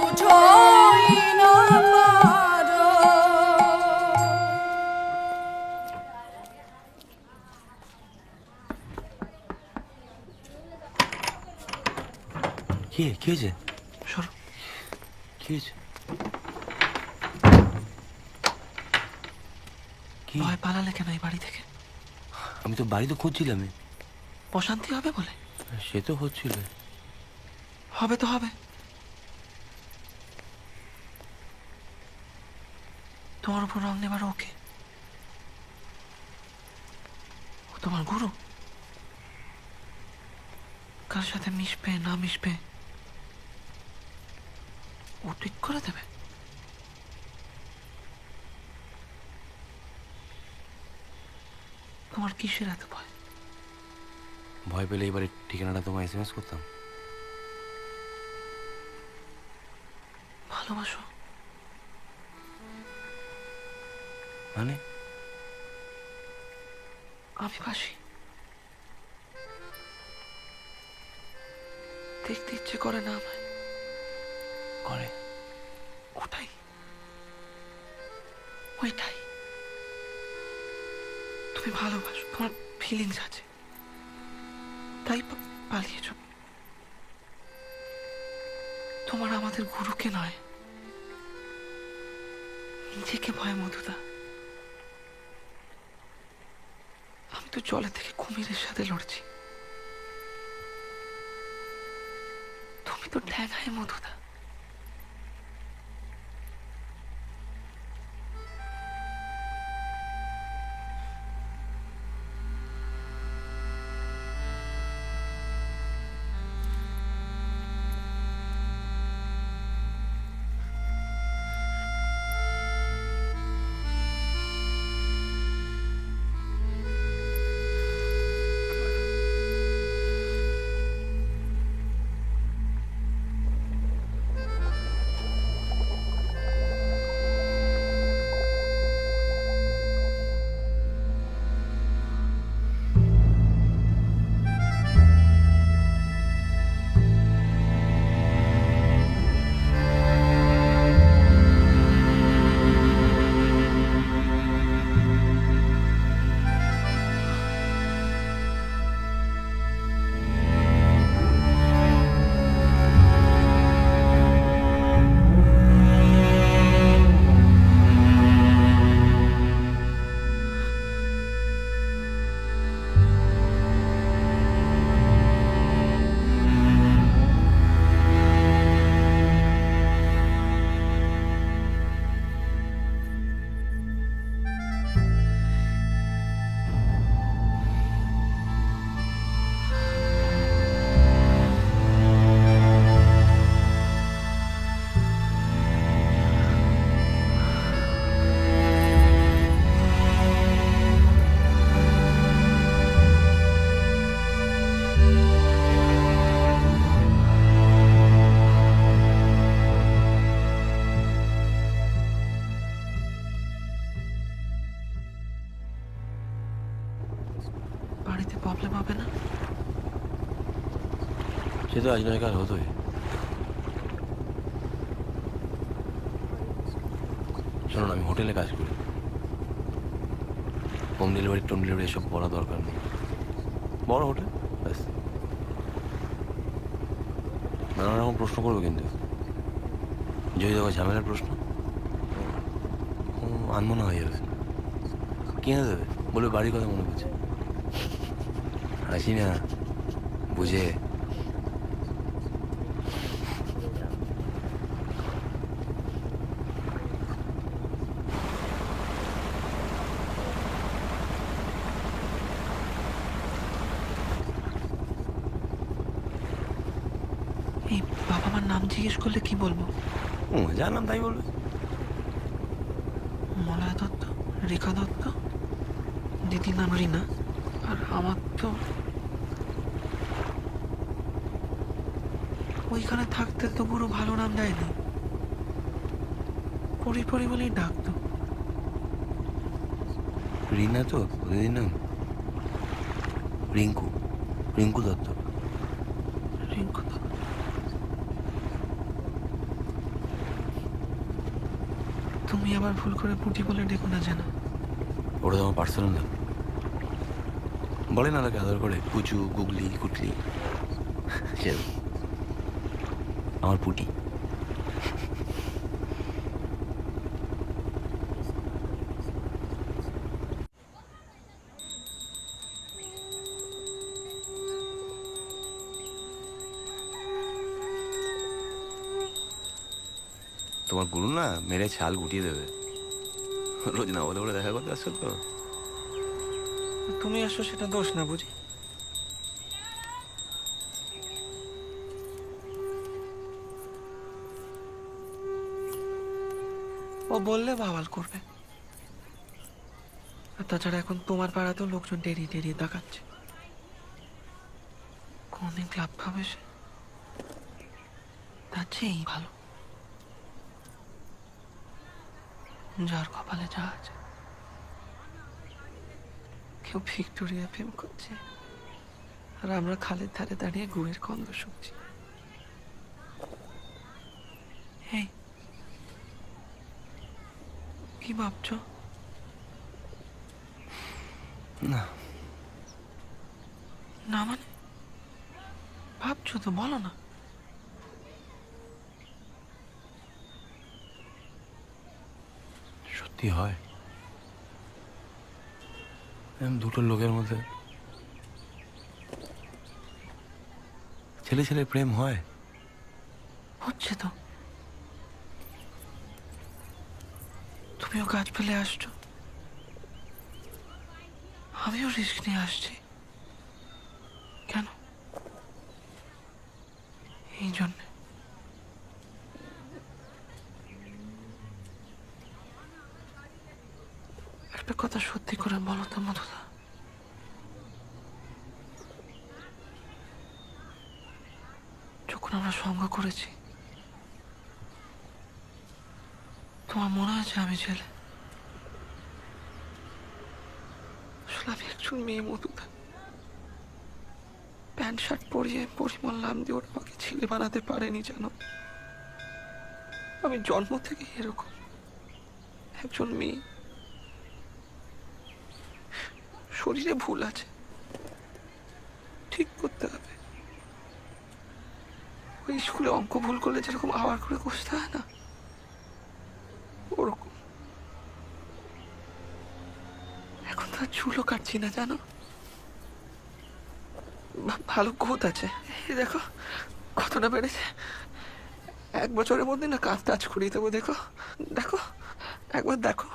P: উঠই না পারো।
D: কি হয়েছে?
L: সরো।
D: কি হয়েছে? কি?
L: ভয় পালালে কেন এই বাড়ি থেকে?
D: আমি তো বাড়ি তো খুঁজছিলাম।
L: অশান্তি হবে বলে?
D: সে তো হচ্ছিল।
L: হবে তো হবে। তোমার উপর রং নেবার ওকে? ও তোমার গুরু? কার সাথে মিশবে না মিশবে ও ঠিক করে দেবে। তোমার কিসের এত ভয়?
D: ভয় পেলে এবারে ঠিকানাটা তোমায় SMS করতাম।
L: ভালোবাসো
D: মানে?
L: আমি বাসি। দেখতে ইচ্ছে করে না আমায়?
D: করে।
L: ওটাই ওইটাই। তুমি ভালোবাসো, তোমার ফিলিংস আছে, তাই পালিয়েছ। তোমার আমাদের গুরুকে নয়, নিজেকে ভয় মধুদা। আমি তো জলে থেকে কুমিরের সাথে লড়ছি, তুমি তো ঠ্যাঙায় মধুদা। বাড়িতে প্রবলেম হবে না?
D: সে তো আজ নয় কাল হতোই। শোনো, আমি হোটেলে কাজ করি, হোম ডেলিভারি টোম ডেলিভারি এসব বলা দরকার নেই। বড় হোটেল, ব্যাস। নানা রকম প্রশ্ন করবে, কিন্তু যদি দেখো ঝামেলার প্রশ্ন, আনমনা হয়ে যাবে। কিনে দেবে, বলবে বাড়ির কথা মনে পড়ছে। হাসি না, বুঝে।
L: এই বাবা মার নাম জিজ্ঞেস করলে কি বলবো?
D: যার নাম তাই বলবে।
L: মলয় দত্ত, রেখা দত্ত, দিদির নাম রিনা, আর আমার তো ওইখানে থাকতে তো পুরো ভালো নাম দেয়নি, পরি পরি বলেই ডাকতো।
D: রিনা তো দিদির নাম? রিঙ্কু, রিঙ্কু দত্ত।
L: রিঙ্কু দত্ত। তুমি আবার ভুল করে পুটি বলে ডেকো না যেন।
D: ওটা তো আমার পার্সোনাল নাম। বলে না তাকে আদর করে পুচু, গুগলি, কুটলি, সে আমার পুটি। তোমার গুরু না মেরে ছাল গুটিয়ে দেবে। রোজ না বলে বলে দেখা করতে আসছো তো।
L: তুমি আসো সেটা দোষ না বুঝি। ও বললে বাওয়াল করবে। আর তাছাড়া এখন তোমার পাড়াতেও লোকজন ডেরিয়ে ডেরিয়ে তাকাচ্ছে। কোনদিন ক্লাব খাবে সে, তার চেয়েই ভালো। যার কপালে যা আছে। কেউ ভিক্টোরিয়া প্রেম করছে, আর আমরা খালের ধারে দাঁড়িয়ে গুড়ের গন্ধ শুকছি। এই কি ভাবছ?
D: না
L: না মানে ভাবছো তো, বলো না।
D: সত্যি হয় দুটো লোকের মধ্যে ছেলে ছেলে প্রেম হয়?
L: হচ্ছে তো। তুমিও কাজ ফেলে আসছো, আমিও রিস্ক নিয়ে আসছি। কেন? এই জন্য। একটা কথা সত্যি করে বলো তো মধুদা, যখন আমরা সঙ্গ করেছি তোমার মনে আছে আমি ছেলে? আসলে আমি একজন মেয়ে মধুদা। প্যান্ট শার্ট পরিয়ে পরিমল নাম দিয়ে ওরা আমাকে ছেলে বানাতে পারেনি জানো। আমি জন্ম থেকে এরকম একজন মেয়ে। শরীরে ভুল আছে, ঠিক করতে হবে। ওই স্কুলে অঙ্ক ভুল করলে যেরকম আবার করে কষতে হয় না, ওরকম। এখন তো আর চুলও কাটছি না জানো। ভালো গোদ আছে, এই দেখো কতটা বেড়েছে। 1 বছরের মধ্যে না কাঁধ টাচ করিয়ে দেবো। দেখো দেখো, একবার দেখো।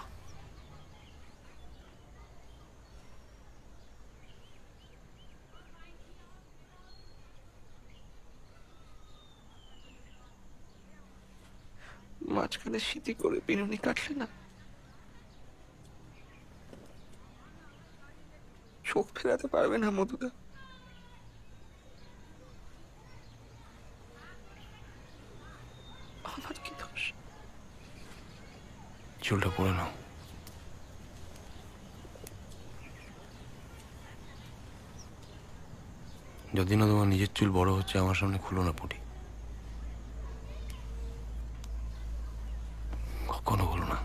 L: মাঝখানে স্মৃতি করে বিনুনি কাটলে না চোখ ফেরাতে পারবে না মধুদা। আমার কি দোষ?
D: চুলটা পরে নাও। যদি না তোমার নিজের চুল বড় হচ্ছে, আমার সামনে খুলো না পুটি। কখনো বলো না।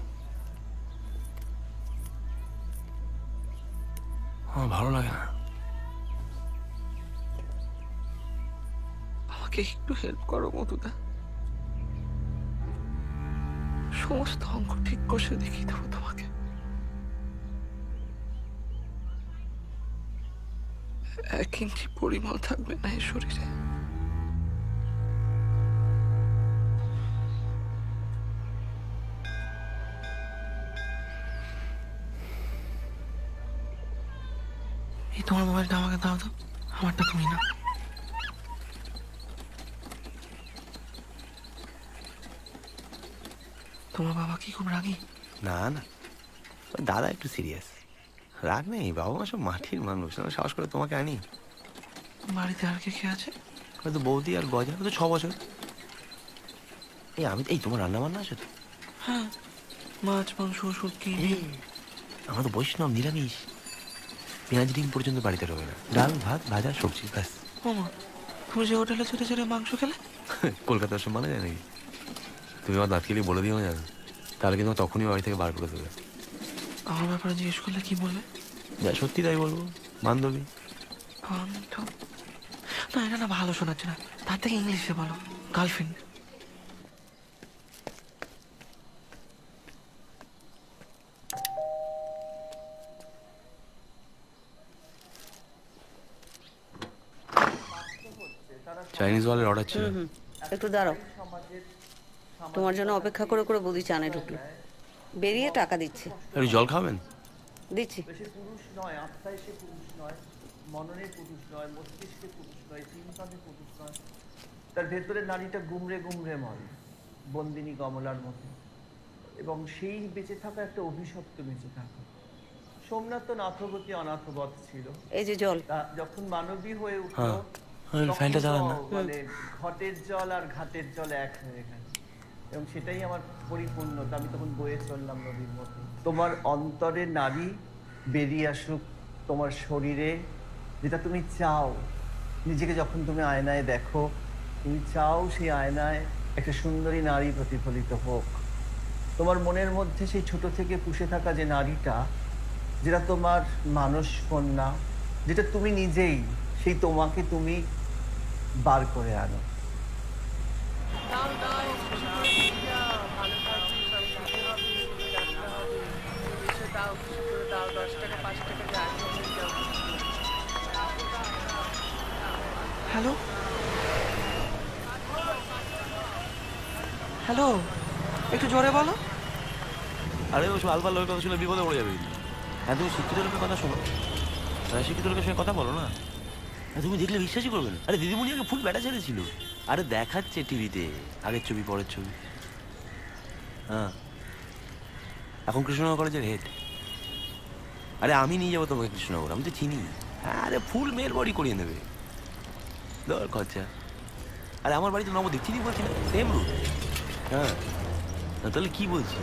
D: আমার ভালো লাগে না।
L: আমাকে একটু হেল্প করো মধুদা। সমস্ত অঙ্ক ঠিক কষে দেখিয়ে দেবো তোমাকে। 1 ইঞ্চি পরিমল থাকবে না এই শরীরে। এই তোমার মোবাইলটা আমাকে দাও তো, আমারটা তুমি না। তোমার বাবা কি খুব রাগী?
D: না না, দাদা একটু সিরিয়াস। রাগ নেই, বাবা মা সব মাটির মানুষ। সাহস করে তোমাকে আনি।
L: বাড়িতে আর কে কে আছে?
D: হয়তো বৌদি আর গজা, তো 6 বছর। এই তোমার রান্না বান্না আছে তো?
L: হ্যাঁ, মাছ মাংস শুটকি।
D: আমার তো বৈষ্ণব, নিরামিষ। পেঁয়াজ ডিম পর্যন্ত বাড়িতে রবে না। ডাল ভাত ভাজা সবজি ব্যাস।
L: ওমা, তুমি যে হোটেলে ছেড়ে ছেড়ে মাংস খেলে?
D: কলকাতার সব মানা যায় নাকি? তুমি আমার দাঁত খেলে বলে দিও না, তাহলে কিন্তু তখনই বাড়ি থেকে বার করে দেবে।
L: আমার ব্যাপারে জিজ্ঞেস করলে কি বলবে?
D: যা সত্যি তাই বলবো, বান্ধবী।
L: না, এটা না ভালো শোনাচ্ছে না, তার থেকে ইংলিশে বলো, গার্লফ্রেন্ড।
D: চাইনিজ ওয়ালের অর্ডার ছিল।
Q: একটু দাঁড়াও, তোমার জন্য অপেক্ষা করে করে বৌদি চানে ঢুকলো। বেরিয়ে টাকা দিচ্ছে।
D: একটু জল খাবেন?
Q: দিচ্ছি।
K: সে পুরুষ নয়, আত্মায় সে পুরুষ নয়, মননে পুরুষ নয়, মস্তিষ্কে পুরুষ নয়, চিন্তাতে পুরুষ নয়। তার ভেতরে নারীটা গুমরে গুমরে মরে, বন্দিনী কমলার মতো। এবং সেই বেঁচে থাকা একটা অভিশপ্ত বেঁচে থাকা। সোমনাথ তো নাথবতী অনাথবধ ছিল।
Q: এই যে জল।
K: যখন মানবী হয়ে উঠল,
D: ফ্যানটা চালান না।
K: মানে ঘটের জল আর ঘাটের জল এক হয়ে গেছে এবং সেটাই আমার পরিপূর্ণতা। আমি তখন বয়ে চললাম নদীর মতো। তোমার অন্তরে নারী বেরিয়ে আসুক তোমার শরীরে, যেটা তুমি চাও। নিজেকে যখন তুমি আয়নায় দেখো, তুমি চাও সেই আয়নায় একটা সুন্দরী নারী প্রতিফলিত হোক। তোমার মনের মধ্যে সেই ছোট থেকে পুষে থাকা যে নারীটা, যেটা তোমার মানস কন্যা, যেটা তুমি নিজেই, সেই তোমাকে তুমি বার করে আনো।
H: দাও দাও খুশি করে দিয়ে যাও, ভালো থাকবি, সংসারে হবে, ব্যবসা হবে, এসে দাও, খুশি করে দাও, 10 টাকা 5 টাকা যা আছে নিয়ে যাও।
L: হ্যালো হ্যালো, একটু জোরে বলো।
D: আরে ওসব আলফা লোকের কথা শুনে বিপদে পড়ে যাবে। হ্যাঁ, তুমি শিক্ষিত লোকের কথা শোনো, শিক্ষিত লোকের সঙ্গে কথা বলো না। তুমি দেখলে বিশ্বাসই করবে না। আরে দিদিমণি আগে ফুল ব্যাটা ছেড়েছিল। আরে দেখাচ্ছে টিভিতে আগের ছবি পরের ছবি। হ্যাঁ, এখন কৃষ্ণনগর কলেজের হেড। আরে আমি নিয়ে যাবো তোমাকে কৃষ্ণনগর, আমি তো চিনি। আরে ফুল মেয়ের বডি করিয়ে নেবে, দর খরচা। আরে আমার বাড়ি তো নবদ্বীপ, চিনি বলছি না, সেম রুট। হ্যাঁ, তাহলে কি বলছি?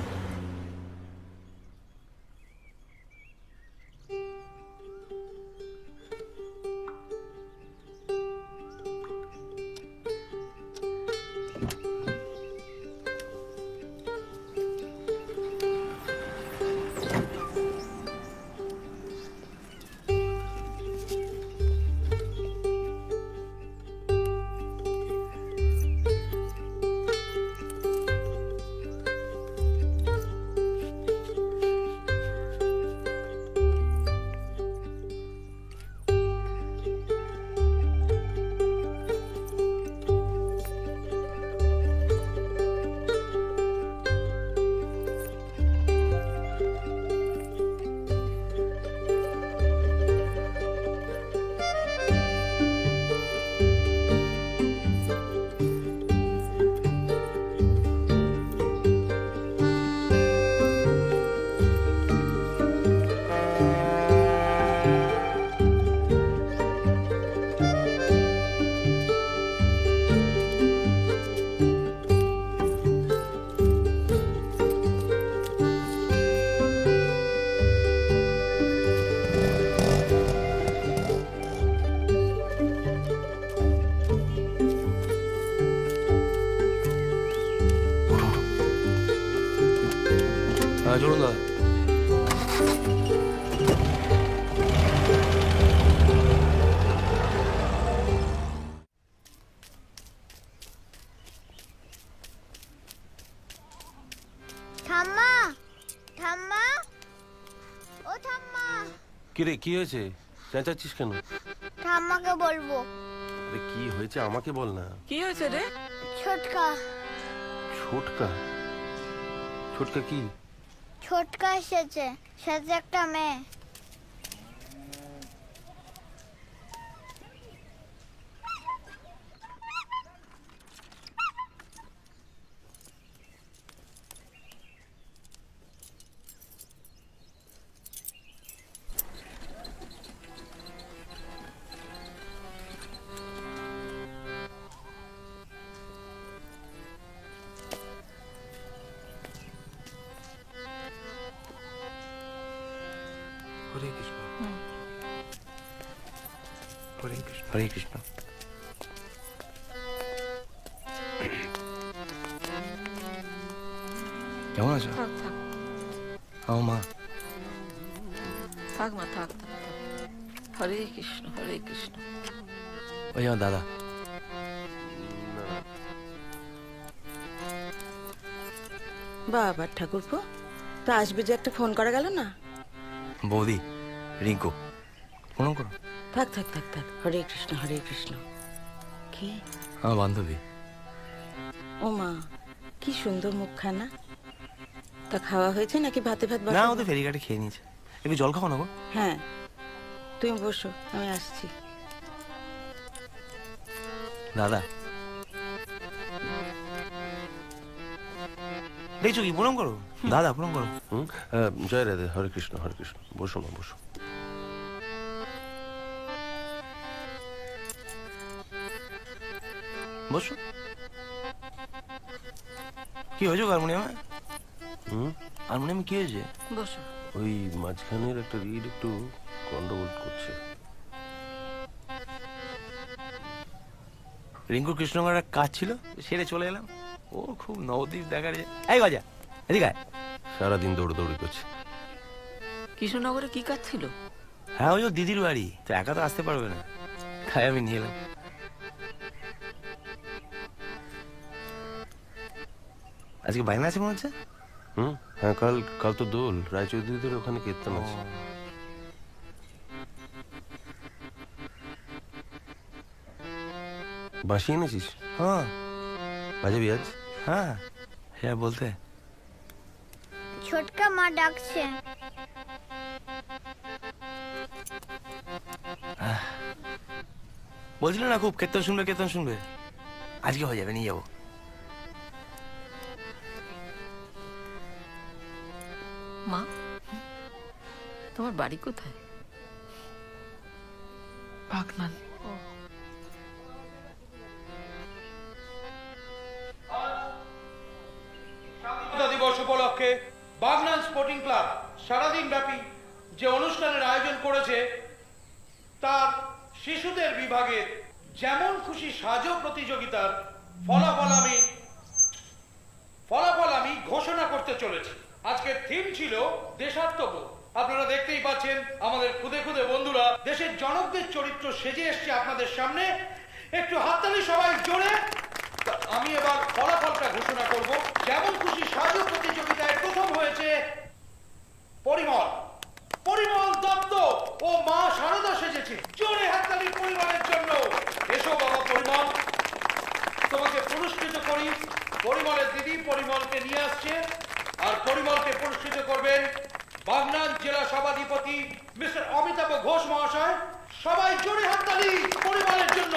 D: চলুন দাদা।
R: ঠাম্মা, ঠাম্মা, ও ঠাম্মা।
S: কিরে, কি হয়েছে? চেঁচাচ্ছিস কেন?
R: ঠাম্মাকে বলবো।
S: আরে কি হয়েছে আমাকে বল না।
I: কি হয়েছে রে?
R: ছোটকা।
S: ছোটকা? ছোটকা কি?
R: ছোটকা এসেছে, সাথে একটা মেয়ে।
L: হরে কৃষ্ণ, হরে কৃষ্ণ,
D: হরে কৃষ্ণ। কেমন আছো?
I: থাক থাক
D: ও মা,
I: থাক মা, থাক থাক। হরে কৃষ্ণ, হরে কৃষ্ণ।
D: ওই আমার দাদা।
Q: বাবা ঠাকুরপো, তা আসবে যে একটা ফোন করা গেল না?
D: বৌদি, রিঙ্কু, প্রণাম করো।
Q: থাক থাক থাক থাক, হরে কৃষ্ণ, হরে কৃষ্ণ। কি?
D: আমার বান্ধবী।
Q: ও মা, কি সুন্দর মুখখানা। তা খাওয়া হয়েছে নাকি ভাতে ভাত?
D: না, ওদের ফেরিঘাটে খেয়ে নিয়েছে। একটু জল খাও না গো।
Q: হ্যাঁ, তুমি বসো, আমি আসছি।
D: দাদা, দেখছো কি? প্রণাম করো দাদা, প্রণাম করো।
S: জয় রাধে, হরে কৃষ্ণ, হরে কৃষ্ণ। বসো মা, বসো।
D: বসো। কি হয়েছে হারমোনিয়ামে? হারমোনিয়ামে কি হয়েছে?
Q: বসো।
S: ওই মাঝখানের একটা রিড একটু গন্ডগোল করছে।
D: রিঙ্কু কৃষ্ণগড়ের এক কাজ ছিল, সেরে চলে এলাম। ও খুব নবদ্বীপ দেখার। এই গজা, এদিকে আয়।
S: সারাদিন দৌড়দৌড়ি করছে।
I: কৃষ্ণনগরে কি কাজ ছিল?
D: হ্যাঁ, ওই দিদির বাড়ি, তো একা তো আসতে পারবে না, তাই আমি নিয়ে এলাম। আজকে বাইনা আছে মনে হচ্ছে।
S: হ্যাঁ, কাল তো দোল, রায়চৌধুরীদের ওখানে কীর্তন আছে। বাঁশি এনেছিস?
D: হ্যাঁ।
S: বাজাবি আজ?
D: হ্যাঁ, হ্যাঁ বলতে।
R: ছোটকা মা ডাকছে।
D: বলছিল না খুব কীর্তন শুনবে। আজকে হয়ে যাবে, নিয়ে যাবো।
I: মা, তোমার বাড়ি কোথায়?
L: বাগনান।
N: স্বাধীনতা দিবস উপলক্ষে বাগনান স্পোর্টিং ক্লাব সারাদিন ব্যাপী যে অনুষ্ঠানের আয়োজন করেছে তার শিশুদের বিভাগের যেমন খুশি সাজো প্রতিযোগিতার ফলাফল আমি ঘোষণা করতে চলেছি। আজকের থিম ছিল দেশাত্মবোধ। আপনারা দেখতেই পাচ্ছেন আমাদের খুদে খুদে বন্ধুরা দেশের জনকদের চরিত্র সেজে এসছে আপনাদের সামনে। একটু হাততালি সবাই জোরে। আমি এবার ফলাফলটা ঘোষণা করব। যেমন খুশি সাজো প্রতিযোগিতায় প্রথম হয়েছে পরিমল দত্ত ও মা শারদা সেজেছে। জোরে হাততালি পরিমলের জন্য। এসো বাবা পরিমল, তোমাকে পুরস্কৃত করি। পরিমলের দিদি পরিমলকে নিয়ে আসছে, আর পরিমলকে পুরস্কৃত করবেন বাগনান জেলা সভাধিপতি মিস্টার অমিতাভ ঘোষ মহাশয়। সবাই জোরে হাততালি পরিমলের জন্য।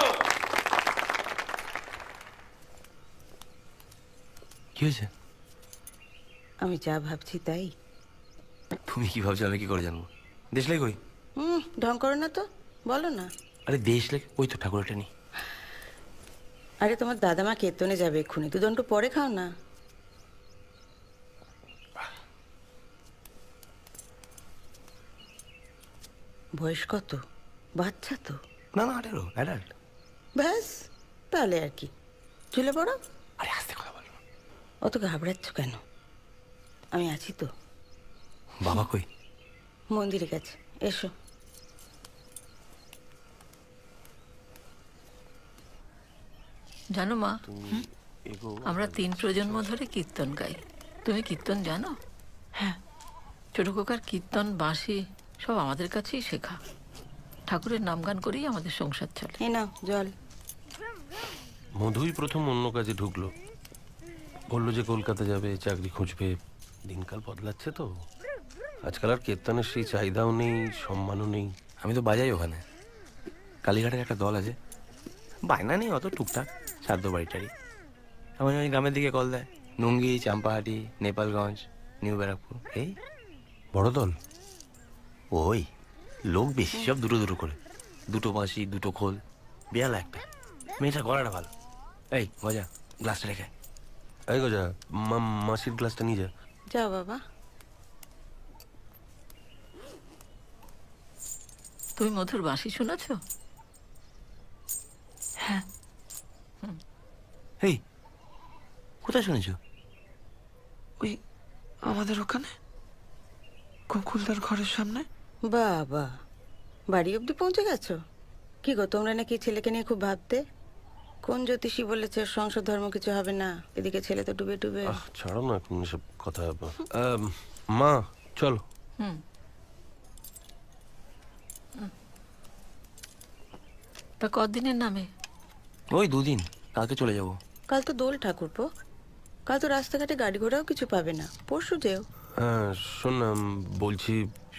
D: কি হয়েছে?
Q: আমি যা ভাবছি তাই।
D: তুমি কি ভাবছো আমি কি করে জানবো? দেশলাই কই?
Q: ঢং করো না তো, বলো না।
D: আরে দেশলাই ওই তো ঠাকুরটা নি।
Q: আরে তোমার দাদামা কীর্তনে যাবে এক্ষুনি, তুই দন্টু পরে খাও না। বয়স কত? বাচ্চা তো
D: না, 18 অ্যাডাল্ট।
Q: ব্যাস, তাহলে আর কি, চলে পড়ো।
D: আরে আস্তে কথা বলো।
Q: অত ঘাবড়াচ্ছ কেন? আমি আছি তো।
D: বাবা কই?
Q: মন্দিরে গেছে, এসো।
I: জানো মা, আমরা 3 প্রজন্ম ধরে কীর্তন গাই। তুমি কীর্তন জানো?
L: হ্যাঁ।
I: ছোট খোকার কীর্তন, বাঁশি সব আমাদের কাছেই শেখা। ঠাকুরের নাম গান করেই আমাদের সংসার চলে।
Q: এই নাও জল।
S: মধুই প্রথম অন্য কাজে ঢুকলো, বললো যে কলকাতা যাবে, চাকরি খুঁজবে। দিনকাল বদলাচ্ছে তো, আজকাল আর কীর্তনের সেই চাহিদাও নেই, সম্মানও নেই।
D: আমি তো বাজাই ওখানে, কালীঘাটের একটা দল আছে। বায়না নেই অত, টুকটাক সাধ্য বাড়িটারি। এমন ওই গ্রামের দিকে কল দেয়, নুঙ্গি, চাম্পাহাটি, নেপালগঞ্জ, নিউ ব্যারাকপুর। এই
S: বড় দল।
D: ওই লোক বেশি, সব দুটো করে, 2 বাঁশি, 2 খোল, বেয়াল একটা। মেয়েটা গলাটা ভালো। এই মজা, গ্লাসটা রেখে।
S: এই গজা, মাসির গ্লাসটা নিয়ে যা।
Q: যাও বাবা।
I: তুমি মধুর বাঁশি শুনেছ?
L: হ্যাঁ।
D: এই কোথায় শুনেছ?
L: ওই আমাদের ওখানে গোকুলদার ঘরের সামনে।
Q: বাবা, বাড়ি অব্দি পৌঁছে গেছো? কি গো, তোমরা নাকি ছেলেকে নিয়ে খুব ভাবতে? কোন জ্যোতিষী বলেছে সংসার ধর্ম কিছু হবে না? এদিকে ছেলে তো ডুবে ডুবে।
S: ছাড়ো না এখন সব কথা। মা চলো।
I: তা কদিনের নামে?
D: ওই 2 দিন, কালকে চলে যাবো।
Q: কাল তো দোল ঠাকুরপো, কাল তো রাস্তাঘাটে গাড়ি ঘোড়াও কিছু পাবে না, পরশু যেও।
S: হ্যাঁ শোন না, বলছি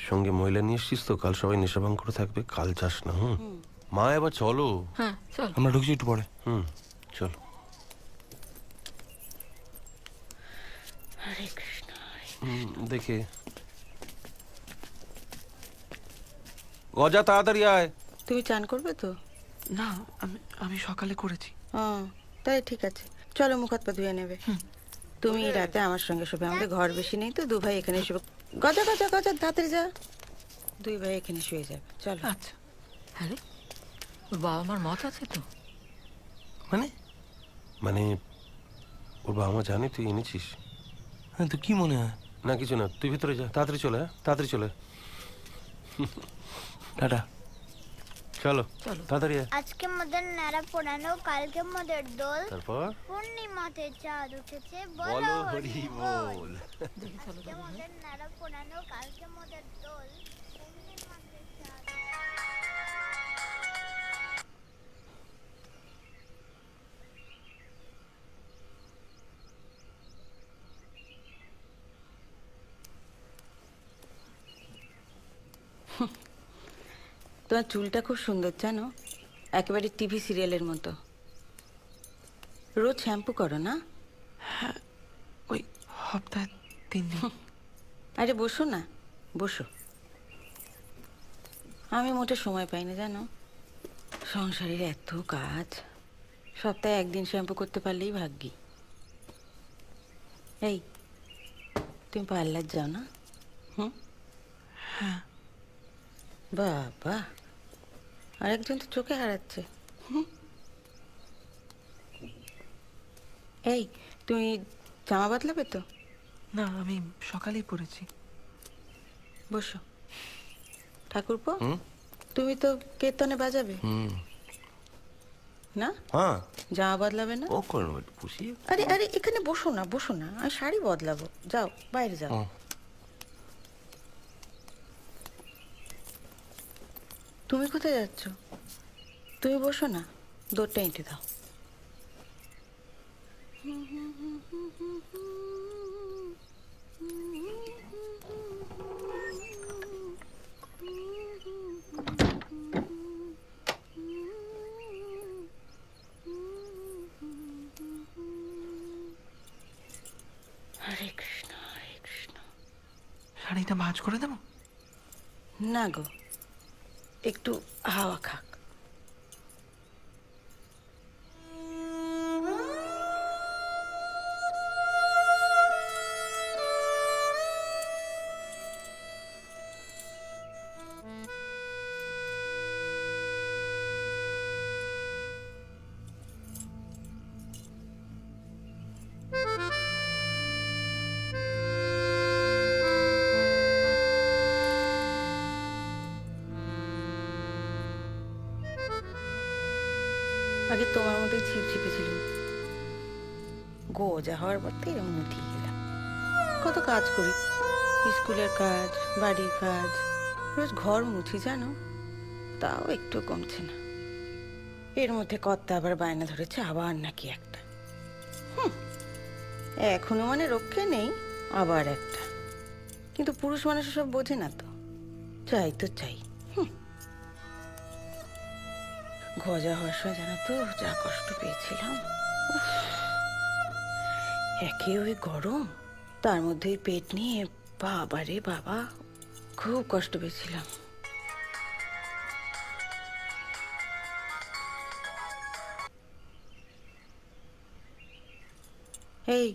S: সঙ্গে মহিলা নিয়ে এসছিস তো, কাল সবাই নেশা ভাঙ করে থাকবে, কাল যাস না। মা এবার চলো।
I: হ্যাঁ চল,
D: আমরা ঢুকছি একটু পরে।
S: চলো।
Q: হরে কৃষ্ণ।
S: দেখে গজা তাড়াতাড়ি আয়।
Q: তুমি চান করবে তো?
L: না, আমি সকালে করেছি।
Q: তাই ঠিক আছে, চলো মুখ হাত পা ধুয়ে নেবে। তুমি রাতে আমার সঙ্গে শোবে, আমাদের ঘর বেশি নেই তো, 2 ভাই এখানে শোবে। গজা গজা গজা, তাড়াতাড়ি যা, 2 ভাই এখানে শুয়ে যাবে, চলো।
I: আচ্ছা, হ্যাঁ রে, ওর বাবা মার মত আছে তো?
S: মানে মানে ওর বাবা মা জানে তুই এনেছিস? হ্যাঁ, তো কি মনে হয়? না কিছু না, তুই ভিতরে যা, তাড়াতাড়ি চলে, হ্যাঁ তাড়াতাড়ি চলে। টাটা, চলো তাড়াতাড়ি আয়।
R: আজকে মোদের ন্যাড়া পোড়ানো, কালকে মোদের দোল,
S: তারপর
R: পূর্ণিমাতে চাঁদ উঠেছে,
S: বলো হরি বল।
R: আজকে মোদের ন্যাড়া পোড়ানো, কালকে মোদের দোল, পূর্ণিমাতে চাঁদ।
Q: তোমার চুলটা খুব সুন্দর জানো, একেবারে টিভি সিরিয়ালের মতো। রোজ শ্যাম্পু করো না?
L: হ্যাঁ, ওই সপ্তাহে 3 দিন।
Q: আরে বসো না, বসো। আমি মোটে সময় পাই না জানো, সংসারের এত কাজ, সপ্তাহে 1 দিন শ্যাম্পু করতে পারলেই ভাগ্যি। এই, তুমি পার্লার যাও না?
L: হ্যাঁ।
Q: বাবা, আরেকজন তো চোখে হারাচ্ছে। এই, তুমি জামা বদলাবে তো?
L: না, আমি সকালেই পড়েছি।
Q: বসো। ঠাকুরপো, তুমি তো কীর্তনে বাজাবে না?
D: হ্যাঁ।
Q: জামা বদলাবে না?
D: ও করো পুষিয়ে।
Q: আরে আরে, এখানে বসো না, বসো না, আমি শাড়ি বদলাবো। যাও, বাইরে যাও। তুমি কোথায় যাচ্ছ? তুমি বসো না, দৌড়টা এঁটে দাও। হরে কৃষ্ণ হরে কৃষ্ণ।
L: শাড়িটা ভাঁজ করে দেবো?
Q: না গো, একটু হাওয়া খাক। আগে তোমার মতোই ছিপছিপে ছিল, গোজা হওয়ার পর থেকে এরকম উঠিয়ে গেলাম। কত কাজ করি, স্কুলের কাজ, বাড়ির কাজ, রোজ ঘর মুছি জানো, তাও একটু কমছে না। এর মধ্যে কর্তা আবার বায়না ধরেছে আবার নাকি একটা। এখনো মানে রক্ষে নেই, আবার একটা। কিন্তু পুরুষ মানুষ সব বোঝে না তো, চাই তো চাই। গজা হওয়ার সময় জানো তো যা কষ্ট পেয়েছিলাম। একে ওই গরম, তার মধ্যে পেট নিয়ে, বাবা রে বাবা, খুব কষ্ট পেয়েছিলাম। এই,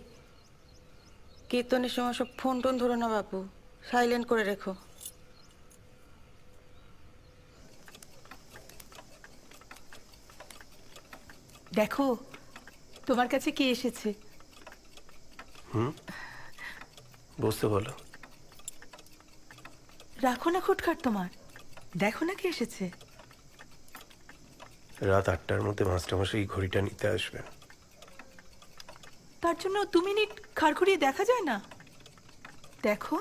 Q: কীর্তনের সময় সব ফোন টোন ধরো না বাপু, সাইলেন্ট করে রেখো।
T: দেখো তোমার কাছে কে এসেছে।
S: বসতে বলো।
T: রাখো না খুটখাট তোমার, দেখো না কে এসেছে।
S: রাত 8টার মধ্যে মাস্টারমশাই ঘড়িটা নিতে আসবেন।
T: তার জন্য 2 মিনিট খাড় ঘুরিয়ে দেখা যায় না? দেখো।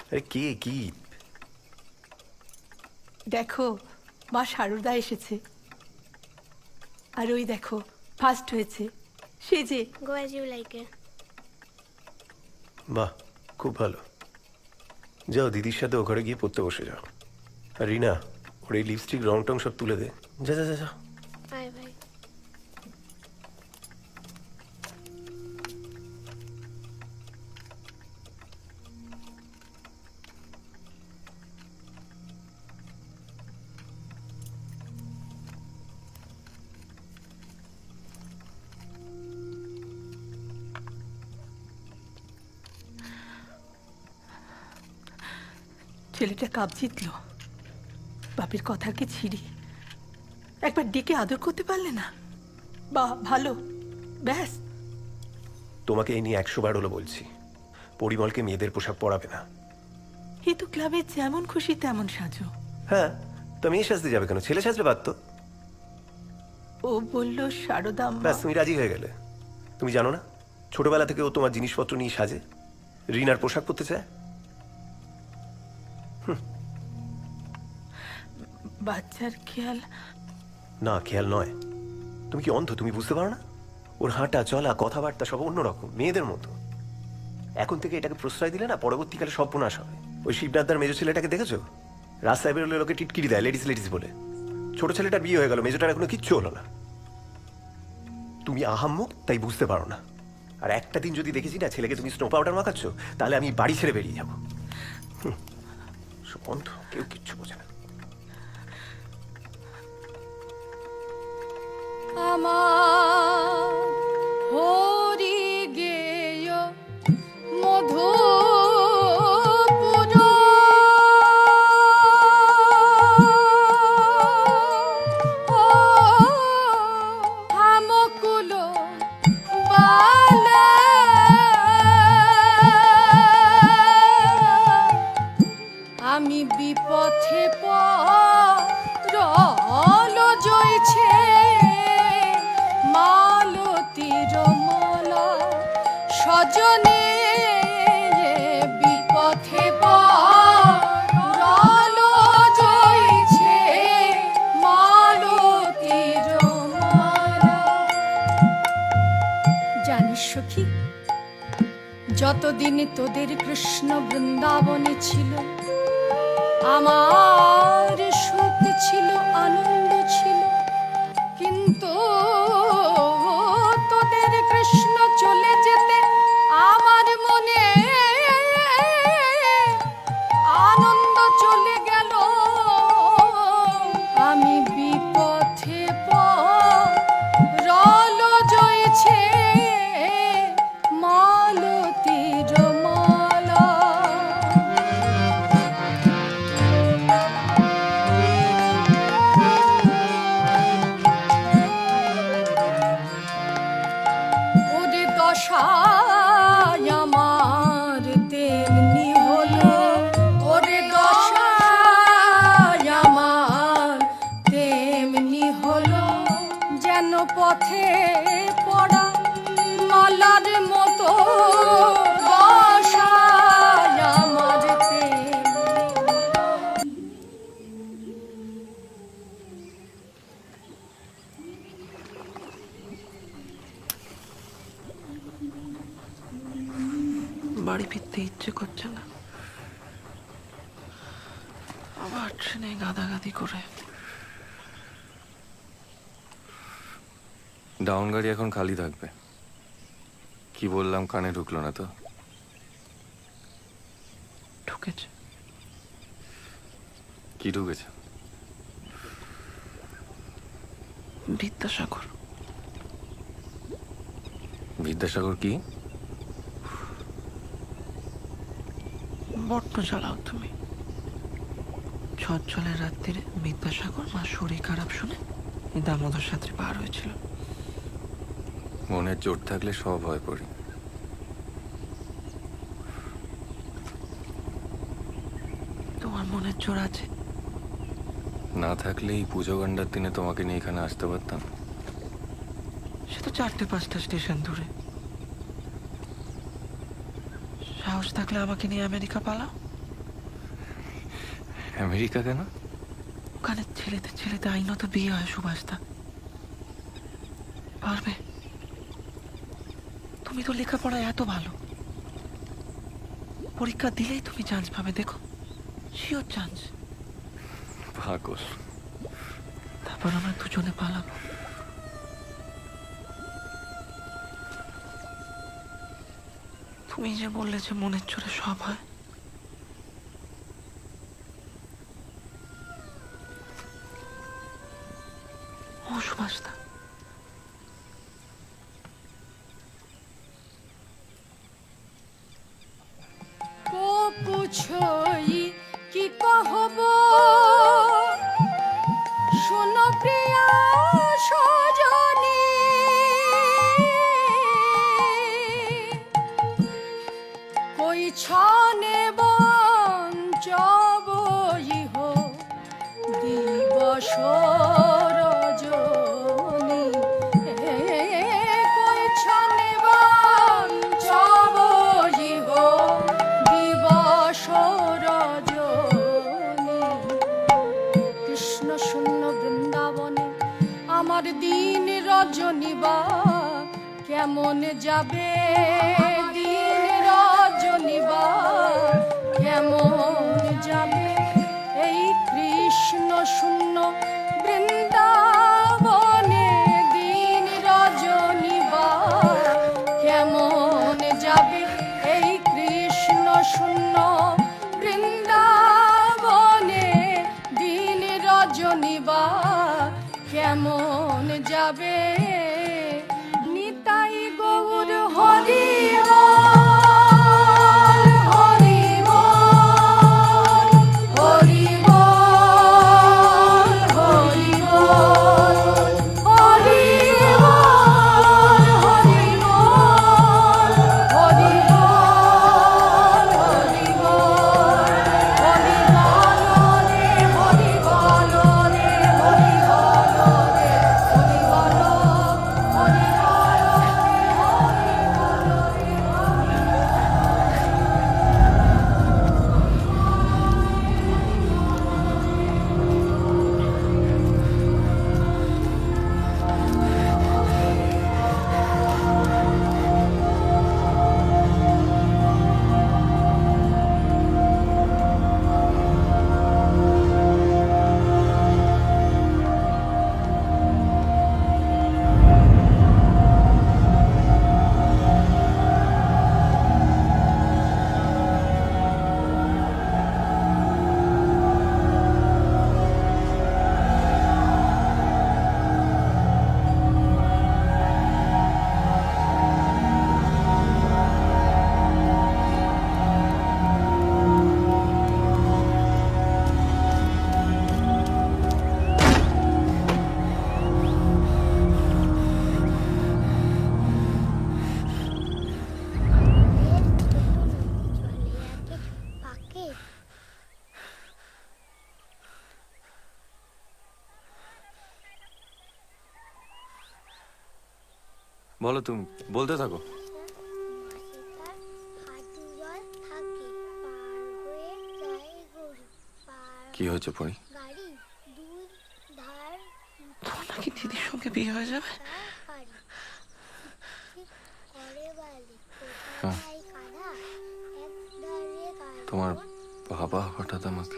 S: আরে কে কি?
T: দেখো, মা শারদা এসেছে। আর ওই দেখো, ফার্স্ট হয়েছে সে যে।
R: Go as you like it.
S: বাহ, খুব ভালো। যাও দিদির সাথে ও ঘরে গিয়ে পড়তে বসে যাও। আর রিনা, ওর এই লিপস্টিক রং টং সব তুলে দে। যা যা যা যা।
R: Bye bye.
T: ছেলেটা কাপ জিতল, বাপের কথা কি ছিড়ি? একবার ডেকে আদর করতে পারলে না? বাহ, ভালো, ব্যাস।
S: তোমাকে এই নিয়ে 100 বার হলো বলছি, পরিমলকে মেয়েদের পোশাক পরাবে না।
T: এ তো ক্লাবে যেমন খুশি তেমন সাজো।
S: হ্যাঁ, তো মেয়ে সাজতে যাবে কেন? ছেলে সাজলে পারতো।
T: ও বলল শারদা মা।
S: ব্যাস, তুমি রাজি হয়ে গেলে। তুমি জানো না, ছোটবেলা থেকে ও তোমার জিনিসপত্র নিয়ে সাজে, রিনার পোশাক পরতে চায়।
T: বাচ্চার খেয়াল
S: না, খেয়াল নয়। তুমি কি অন্ধ? তুমি বুঝতে পারো না? ওর হাঁটা চলা কথাবার্তা সব অন্যরকম, মেয়েদের মতো। এখন থেকে এটাকে প্রশ্রয় দিলে না, পরবর্তীকালে সব পুনাশ হবে। ওই শিবনাথদার মেজো ছেলেটাকে দেখেছো? রাস্তায় বেরোলে লোকে টিটকিরি দেয়, লেডিস লেডিস বলে। ছোট ছেলেটার বিয়ে হয়ে গেল, মেজোটার এখনো কিচ্ছু হলো না। তুমি আহাম্মক, তাই বুঝতে পারো না। আর একটা দিন যদি দেখেছি না ছেলেকে তুমি স্নো পাউডার মাখাচ্ছ, তাহলে আমি বাড়ি ছেড়ে বেরিয়ে যাবো। সব অন্ধ, কেউ কিচ্ছু বোঝে না।
P: আমার হরি গেয় মধুপুর আমকুল বালা আমি বিপথে পরল জয়ছে মালতীর মালা সজনে বিপথে পরল জয়ছে মালতীর মালা। জানিস সখী, যতদিন তোদের কৃষ্ণ বৃন্দাবনে ছিল, আমার সুখ ছিল, আনন্দ ছিল। কিন্তু তোদের কৃষ্ণ চলে যেতে আমার মনে আনন্দ চলে গেল। আমি বিপথে পরল জয়ছে মালতীর মালা। ওরে দশায় আমার তেমনি হলো, ওরে দশায় আমার তেমনি হলো, যেন পথে পড়া মালার মতো দশায় আমার তেমনি।
L: বাড়ি ফিরতে ইচ্ছে করছে না, আবার ট্রেনে গাদাগাদি করে।
D: ডাউন গাড়ি এখন খালি থাকবে। কি বললাম কানে ঢুকলো না তো?
L: ঢুকেছে।
D: কি ঢুকেছে?
L: বিদ্যাসাগর।
D: বিদ্যাসাগর কি?
L: বড্ড জ্বালাও তুমি। ঝড় রাত্রিরে বিদ্যাসাগর মা শরীর খারাপ শুনে দামোদর সাথে পার হয়েছিল।
D: মনের জোর থাকলে সব হয় পড়ি।
L: তোমার মনের জোর আছে?
D: না থাকলে এই পুজো গান্ডার দিনে তোমাকে নিয়ে এখানে আসতে পারতাম।
L: সে তো 4-5টা স্টেশন দূরে। সাহস থাকলে আমাকে নিয়ে আমেরিকা পালাও।
D: আমেরিকা কেন?
L: ওখানে ছেলেতে ছেলেতে আইনত বিয়ে হয় সুভাষদা। পারবে? তুমি তো লেখাপড়ায় এত ভালো, পরীক্ষা দিলেই তুমি চান্স পাবে। দেখো, শিওর চান্স।
D: পাগল।
L: তারপর আমরা দুজনে পালাবো। তুমি যে বললে যে মনের জোরে সব হয়, ও সুভাষদা,
P: को पूछोई कि বা কেমন যাবে দিন রজনী বা কেমন যাবে এই কৃষ্ণ শূন্য বৃন্দাবনে দিন রজনী বা কেমন যাবে এই কৃষ্ণ শূন্য বৃন্দাবনে দিন রজনী বা কেমন যাবে নিতাই গৌর হরি বল হরি বল হরি বল হরি বল হরি বল হরি বল হরি বল হরি বল হরি বল রে হরি বল রে হরি বল রে হরি বল হরি
D: বলো, তুমি বলতে থাকো। কি হয়েছে পড়ি?
L: তোমার নাকি দিদির সঙ্গে বিয়ে হয়ে যাবে?
D: হ্যাঁ, তোমার বাবা হঠাৎ আমাকে।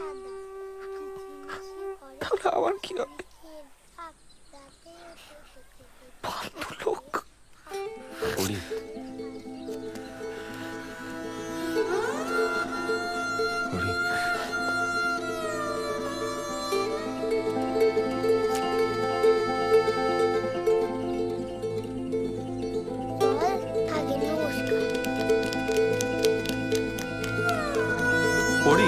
L: তাহলে আমার কি হবে? ফালতু লোক।
D: পড়ি, পড়ি, পড়ি।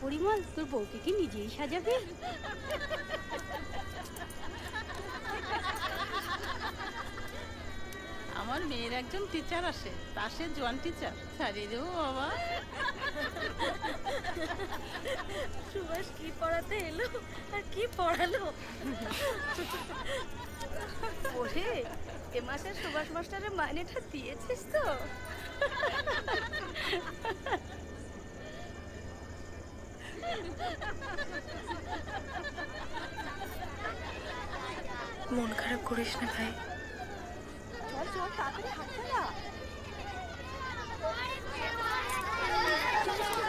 R: পরিমল, তোর বউকে কি নিজেই সাজাবি?
U: আমার মেয়ের একজন টিচার আসে, তা সে জোয়ান টিচার, ছাড়িয়ে দেবো বাবা।
R: সুভাষ কি পড়াতে এলো আর কি পড়ালো? ওরে, এ মাসে সুভাষ মাস্টারের মাইনেটা দিয়েছিস তো?
V: মন খারাপ করিস না ভাই।
R: চল চল, তাড়াতাড়ি হাত চালা। চলো চলো,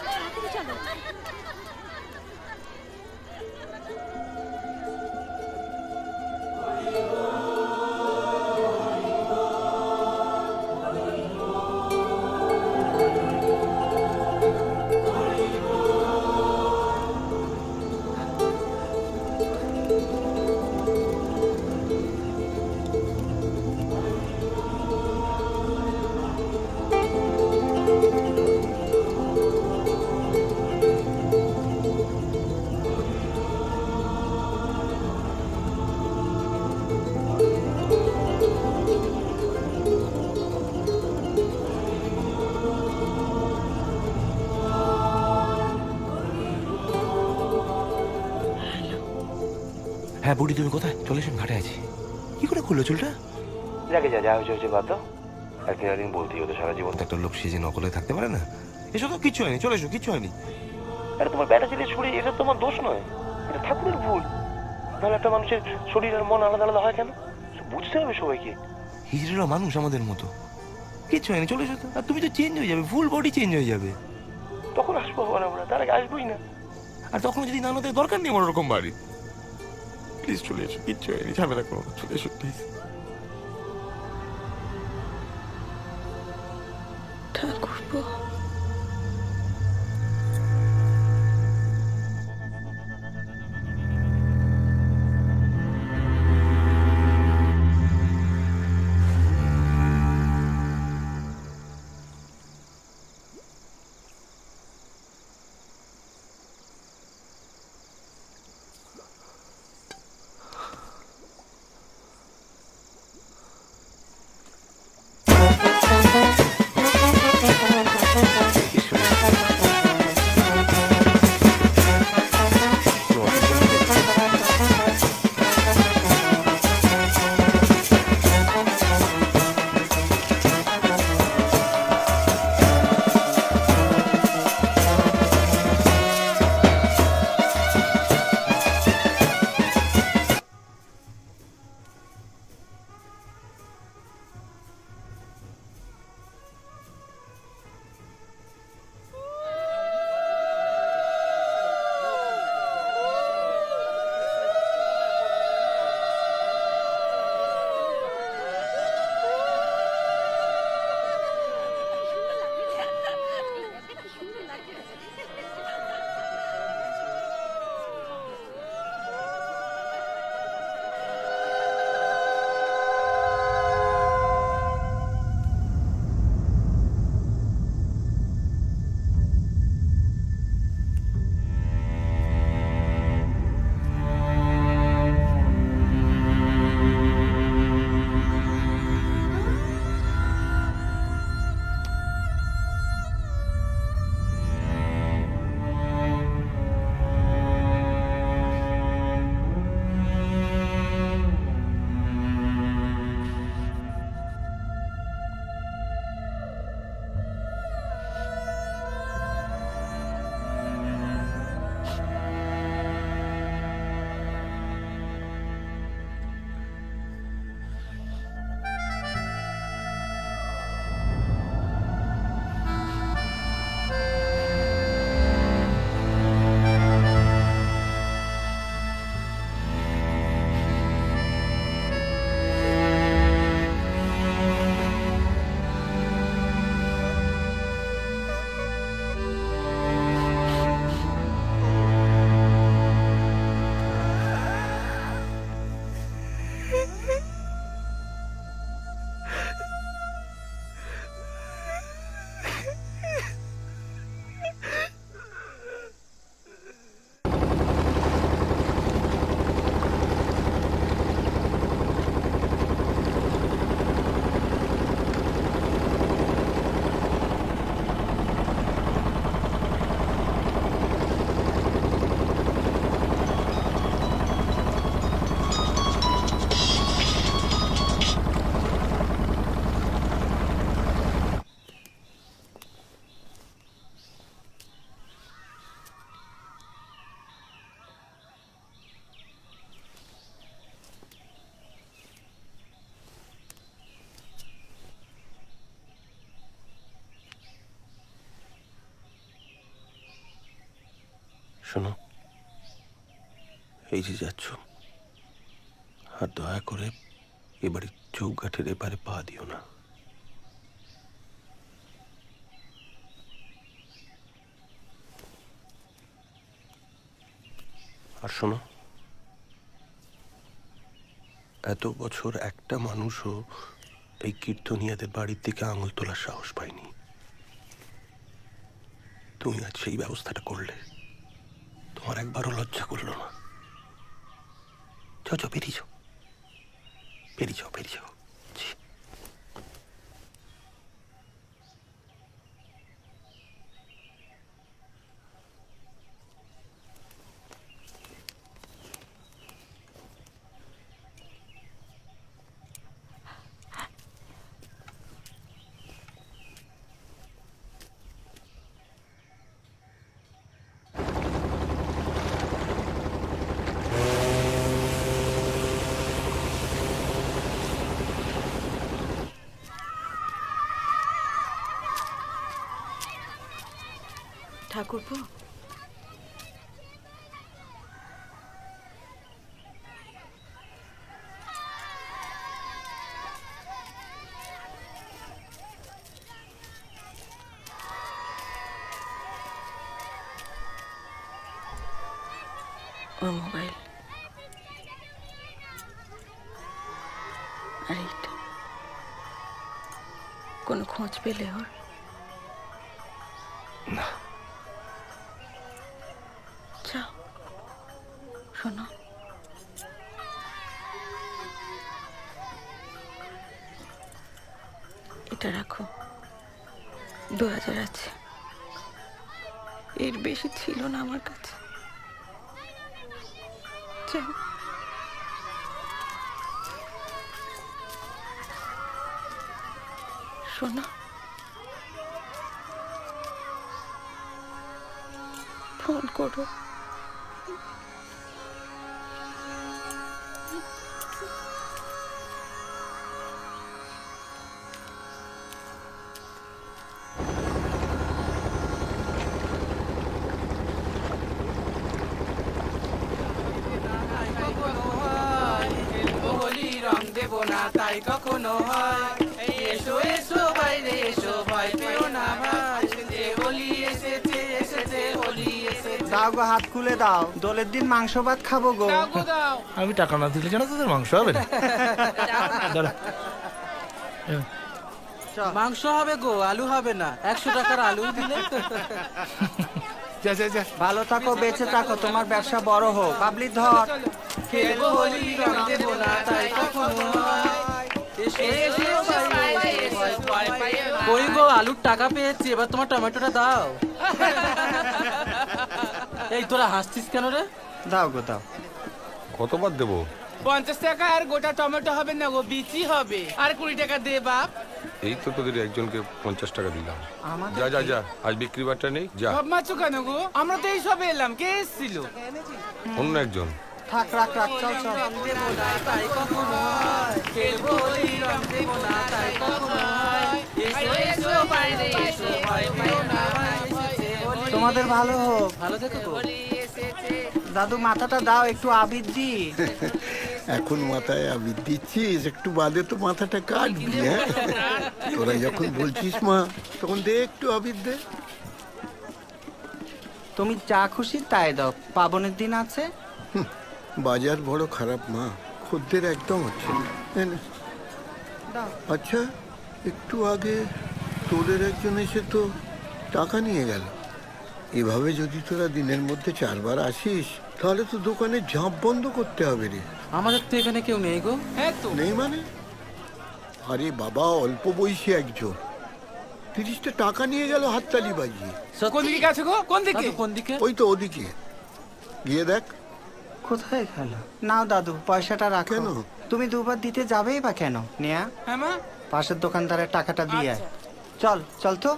R: তাড়াতাড়ি চলো।
D: হ্যাঁ বুড়ি, তুমি কোথায়? চলে এসো, ঘাটে আছি। কি করে খুললো চুলটা? যাকে যা হয়েছে বাদ দাও। একদিন একদিন বলতেই হতো, সারা জীবন তো একটা লোক সেজে নকলে থাকতে পারে না। এসো তো, কিচ্ছু হয়নি, চলে এসো, কিচ্ছু হয়নি। আরে তোমার ব্যাটা ছেলে ছুরি, এটা তোমার দোষ নয়, এটা ঠাকুরের ভুল। নাহলে একটা মানুষের শরীর আর মন আলাদা আলাদা হয় কেন? বুঝতে হবে সবাইকে। হিজড়েরা মানুষ আমাদের মতো। কিচ্ছু হয়নি, চলে এসো তো। আর তুমি তো চেঞ্জ হয়ে যাবে, ফুল বডি চেঞ্জ হয়ে যাবে। তখন আসবো আবার আমরা, তার আগে আসবোই না। আর তখন যদি না হতে দরকার নেই আমার ওরকম বাড়ি। প্লিজ চলে এসো, কিচ্ছু হয়নি, ঝামেলা করো, চলে এসো প্লিজ।
Q: ঠাকুরপো,
S: শোনো, এই যে যাচ্ছ, আর দয়া করে এবারে চৌকাঠের এপারে পা দিও না। আর শোনো, এত বছর একটা মানুষও এই কীর্তনিয়াদের বাড়ির দিকে আঙুল তোলার সাহস পায়নি। তুমি আজ সেই ব্যবস্থাটা করলে, তোমার একবারও লজ্জা করলো না। যাও, বেরিয়ে যাও, বেরিয়ে যাও, বেরিয়ে যাও।
T: ঠাকুরপো, ওর মোবাইল আর এইটা, কোনো খোঁজ পেলে ওর?
C: না।
T: যাও, শোনো, এটা রাখো, 2000 আছে, এর বেশি ছিল না আমার কাছে। যাও। শোনো, ফোন করো।
L: তাই কখনো হয়, এসো এসো বাইরে এসো, ভয় পেও না ভাই, হোলি এসেছে এসেছে হোলি এসেছে।
A: দাও গো, হাত খুলে দাও, দোলের দিন মাংস ভাত খাবো গো।
O: আমি টাকা না দিলে যেন তোদের মাংস হবে না।
L: মাংস হবে গো, আলু হবে না। 100 টাকার আলু দিলে।
O: যা যা যা,
A: ভালো থাকো, বেঁচে থাকো, তোমার ব্যবসা বড় হোক। পাবলিক ধর।
L: খেলবো হোলি, রং দেবো না তাই কখনো হয়, এসো এসো বাইরে এসো, ভয় পেও না। কই গো, আলুর টাকা পেয়েছি, এবার তোমার টমেটোটা দাও। এই তোরা হাসছিস কেন রে?
A: দাও গো দাও।
S: কতবার দেবো?
L: 50 টাকা আর গোটা টমেটো হবে না গো, বিচি হবে। আর 20 টাকা দে বাপ।
S: এই তো তোদের একজনকে 50 টাকা দিলাম। যা যা যা, আজ বিক্রি বাট্টা নেই, যা।
L: সব মাছ কেন গো? আমরা তো এই সবে এলাম, কে এসেছিল?
S: অন্য একজন।
A: থাক রাখ রাখ, চল চল।
L: তাই কখনো হয়, খেলবো হোলি, রং দেবো না তাই কখনো হয়, এসো এসো বাইরে এসো, ভয় পেও না ভাই, এসেছে হোলি।
A: তোমাদের ভালো হোক।
L: ভালো থেকো গো।
A: দাদু, মাথাটা দাও, একটু আবির দি।
J: এখন মাথায় আবির দিচ্ছিস, একটু বাদে তো মাথাটা কাটবি। হ্যাঁ, তোরা যখন বলছিস মা, তখন দে একটু আবির দে।
A: তুমি যা খুশি তাই দাও, পাবনের দিন আছে।
J: বাজার বড় খারাপ মা, খদ্দের একদম হচ্ছে না। আচ্ছা, একটু আগে তোদের একজন এসে তো টাকা নিয়ে গেল। এভাবে যদি তোরা দিনের মধ্যে 4 বার আসিস, তাহলে তো দোকানে ঝাঁপ বন্ধ করতে হবে রে।
L: আমাদের তো এখানে কেউ নেই গো। হ্যাঁ তো
J: নেই মানে? আরে বাবা, অল্প বয়সী একজন 30টা টাকা নিয়ে গেল হাততালি বাজিয়ে।
L: কোন দিকে গেছে গো? কোন দিকে? কোন দিকে?
J: ওই তো ওদিকে গিয়ে দেখ।
A: কোথায় গেল? নাও দাদু, পয়সাটা রাখো।
J: কেন?
A: তুমি 2 বার দিতে যাবেই বা কেন? নেয়া,
L: হ্যাঁ মা,
A: পাশের দোকানদারের টাকাটা দিয়ে আয়। চল চল তো।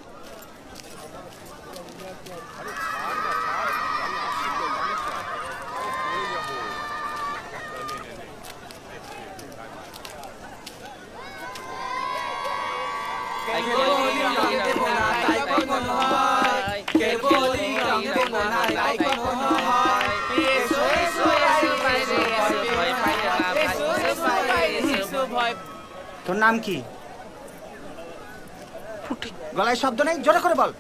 A: তোর নাম কি? গলায় শব্দ নেই, জোরে করে বল।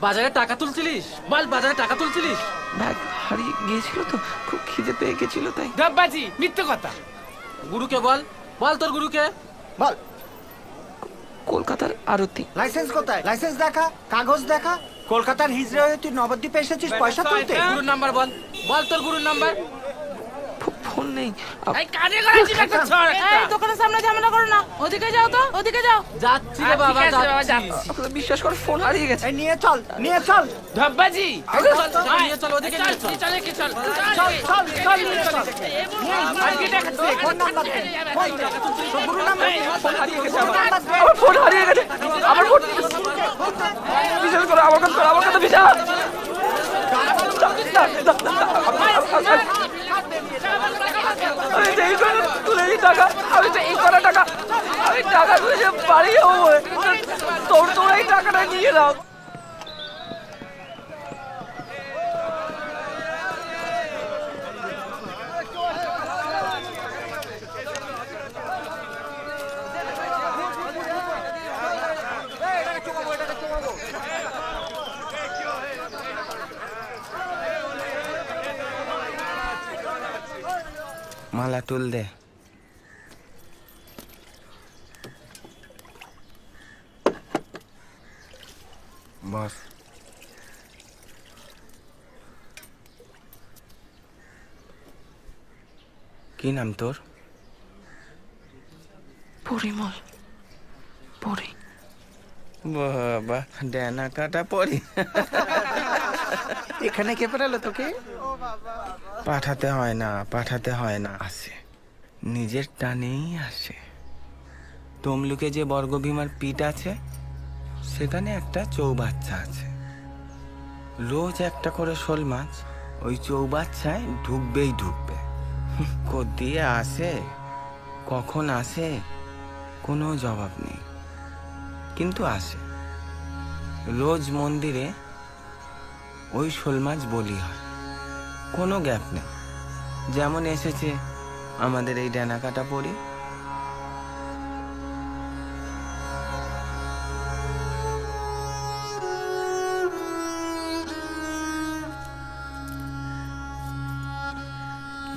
L: বাজারে টাকা তুলছিলিস? বল, বাজারে টাকা তুলছিলিস? ব্যাগ হারিয়ে গিয়েছিল তো, খুব খিদে পেয়ে গেছিল তাই। ডাব্বাজি, মিথ্যে কথা। গুরুকে বল, বল তোর গুরুকে
A: বল।
L: কলকাতার আরতি।
A: লাইসেন্স কোথায়? লাইসেন্স দেখা, কাগজ দেখা। কলকাতার হিজড়া হয়ে তুই নবদ্বীপে এসেছিস পয়সা তুলতে?
L: গুরুর নাম্বার বল, বল তোর গুরুর নাম্বার। ফোন নেই।
U: এই কানে গলাছি একটা ছড়। এই দোকানের সামনে ঝামেলা করো না, ওদিকে যাও তো, ওদিকে যাও।
L: যাচ্ছি রে বাবা, যাচ্ছি। বিশ্বাস কর, ফোন হারিয়ে গেছে।
A: এই নিয়ে চল, নিয়ে চল।
L: ডাব্বাজি, নিয়ে চল, ওদিকে নিয়ে চল।
U: চল কি চল,
A: চল চল চল, নিয়ে চল।
U: আজকে টাকা দে,
A: ফোন নাম্বার দে। কই তোর গুরু নাম্বার?
L: ফোন হারিয়ে গেছে আমার। আমার ফোন হারিয়ে গেছে। আমার ফোন বিশ্বাস করো, আমার কথা, আমার কথা বিশ্বাস। আমি তো এই করে তুলে দিই টাকা, আমি তো এই করা টাকা, আমি টাকা তুলে যে বাড়ি যাবো, তোর এই টাকাটা নিয়ে নাও।
F: মালা তুল দে। বস। কি নাম তোর?
L: পরিমল। পরি।
F: বাবা, ডেনা কাটা পরি।
A: এখানে কে পাঠালো তোকে?
F: পাঠাতে হয় না, পাঠাতে হয় না, আসে নিজের টানেই আসে। তমলুকে যে বর্গভীমার পিঠ আছে সেখানে একটা চৌবাচ্চা আছে। রোজ একটা করে শোল মাছ ওই চৌবাচ্চায় ঢুকবেই ঢুকবে। দিয়ে আসে, কখন আসে কোনো জবাব নেই, কিন্তু আসে। রোজ মন্দিরে ওই শোল মাছ বলি হয়, কোনো গ্যাপ নেই। যেমন এসেছে আমাদের এই ডেনা কাটা পরি।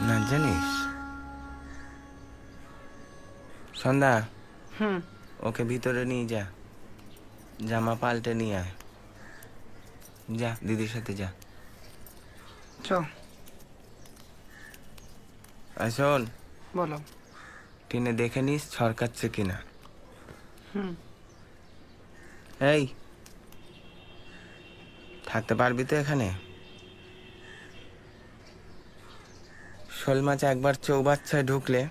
F: না জানিস সন্ধ্যা, ওকে ভিতরে নিয়ে যা, জামা পাল্টে নিয়ে আয়। যা দিদির সাথে যা। শোন,
A: বলো।
F: টিনে দেখে নিস ছড়কাচ্ছে কিনা। এই, থাকতে পারবি তো এখানে? শোল মাছ একবার চৌবাচ্চায় ঢুকলে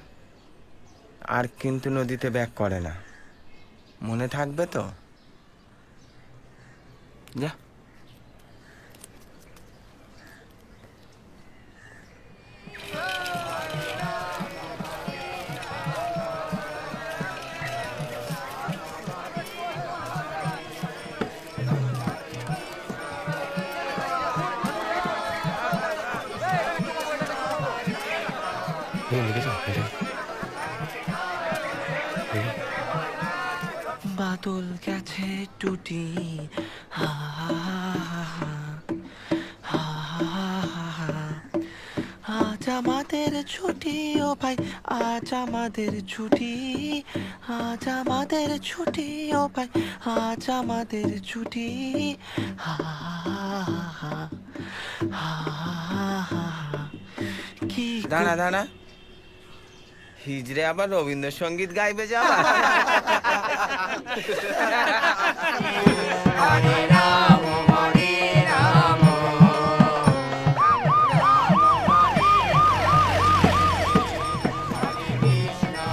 F: আর কিন্তু নদীতে ব্যাক করে না, মনে থাকবে তো? যা।
L: বাদল গেছে টুটি, হা হা হা হা হা। আজ আমাদের ছুটি ও ভাই, আজ আমাদের ছুটি, আজ আমাদের ছুটি ও ভাই, আজ আমাদের ছুটি। হা হা হা হা। কি
F: দাঁড়া দাঁড়া, হিজড়ে আবার রবীন্দ্রসঙ্গীত গাইবে যাওয়া?
B: হরে রাম হরে রাম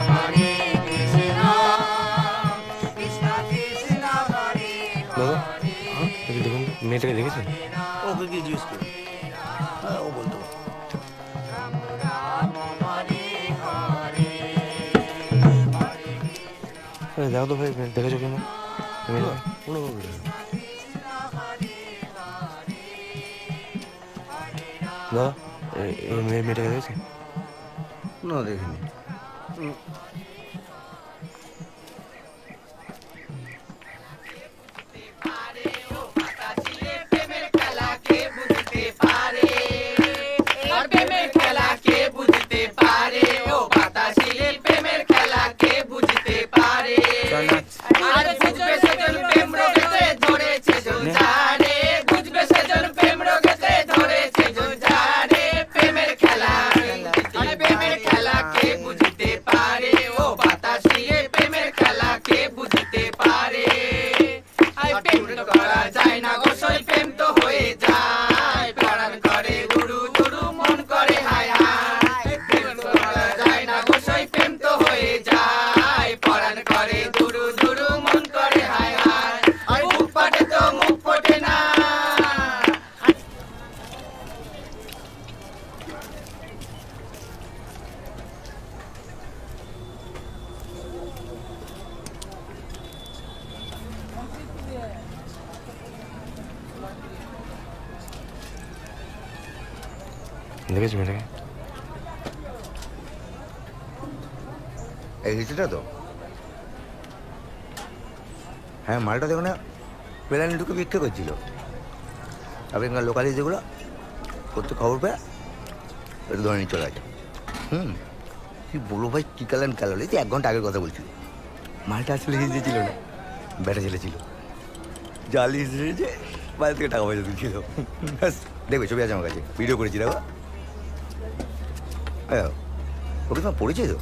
B: হরে কৃষ্ণ কৃষ্ণ কৃষ্ণ হরে
D: দাদা, দেখুন মেয়েটাকে দেখেছেন?
K: ওকে কি জিজ্ঞেস করি? হ্যাঁ, ও বলতো।
D: দেখো তো ভাই, দেখেছো কিনা? দাদা, এই মেয়েটাকে দেখেছেন?
K: না, দেখিনি।
D: দেখেছি মেয়েটাকে?
G: এই হিস্ট্রিটা তো, হ্যাঁ, মালটা দেখো না প্লেনে ঢুকে বিক্রি করছিল। এখানকার লোকালি যেগুলো করতে খবর পেয়ে ধরে নিয়ে চলে আসে। কি বলো ভাই, কি কালান কালাল, এই তো 1 ঘন্টা আগের কথা বলছি। মালটা আসলে হিজড়ে ছিল না, বেটা ছেলে ছিল। জালি হিজড়ে বাইরে থেকে টাকা পয়সা দিচ্ছিল। ব্যাস দেখবে, ছবি আছে আমার কাছে, ভিডিও করেছি দেখো। ওকে তোমার পরিচয় তো?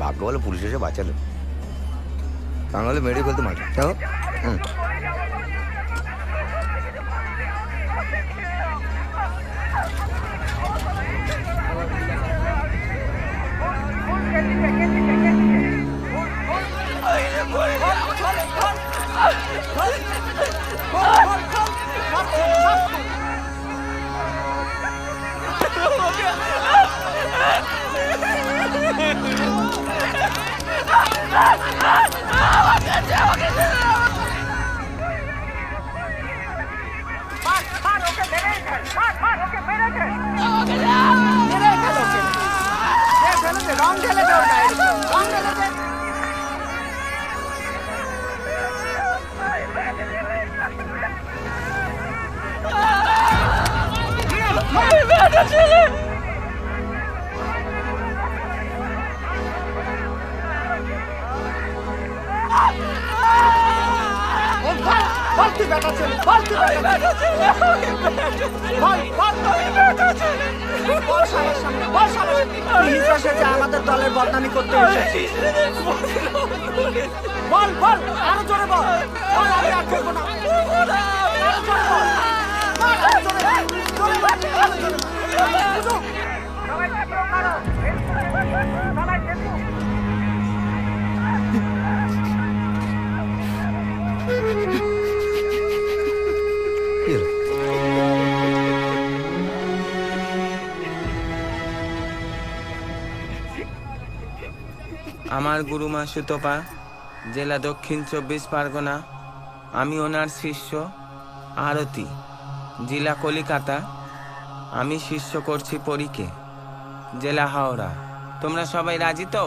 G: ভাগ্য বলো পুলিশ এসে বাঁচালো, তা নাহলে মেরে ফেলতো মালটা। দেখো
A: আমাদের দলের বদনামি করতে এসেছিস। বল বল, আরো জোরে বল। বল, আমি আর করবো না। আরো জোরে বল। বল, আরো জোরে বল। জোরে বল, আরো জোরে বল। বুঝো? সবাই দেখো, মারো। সবাই দেখো।
F: আমার গুরুমা সুতপা, জেলা দক্ষিণ 24 পরগনা। আমি ওনার শিষ্য আরতি, জেলা কলিকাতা। আমি শিষ্য করছি পরীকে, জেলা হাওড়া। তোমরা সবাই রাজি তো?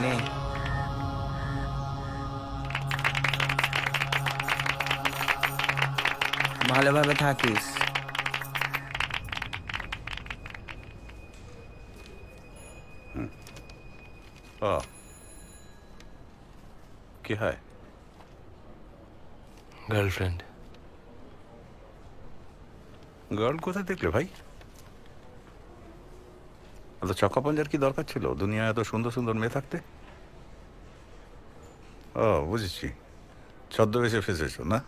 F: নে, ভালোভাবে থাকিস।
E: কি হয়?
S: গার্লফ্রেন্ড।
E: গার্ল কোথায় দেখলে ভাই? এত চক্কাপঞ্জার কি দরকার ছিল দুনিয়ায় এত সুন্দর সুন্দর মেয়ে থাকতে? ও বুঝেছি, ছদ্মবেশে ফেসেছ না?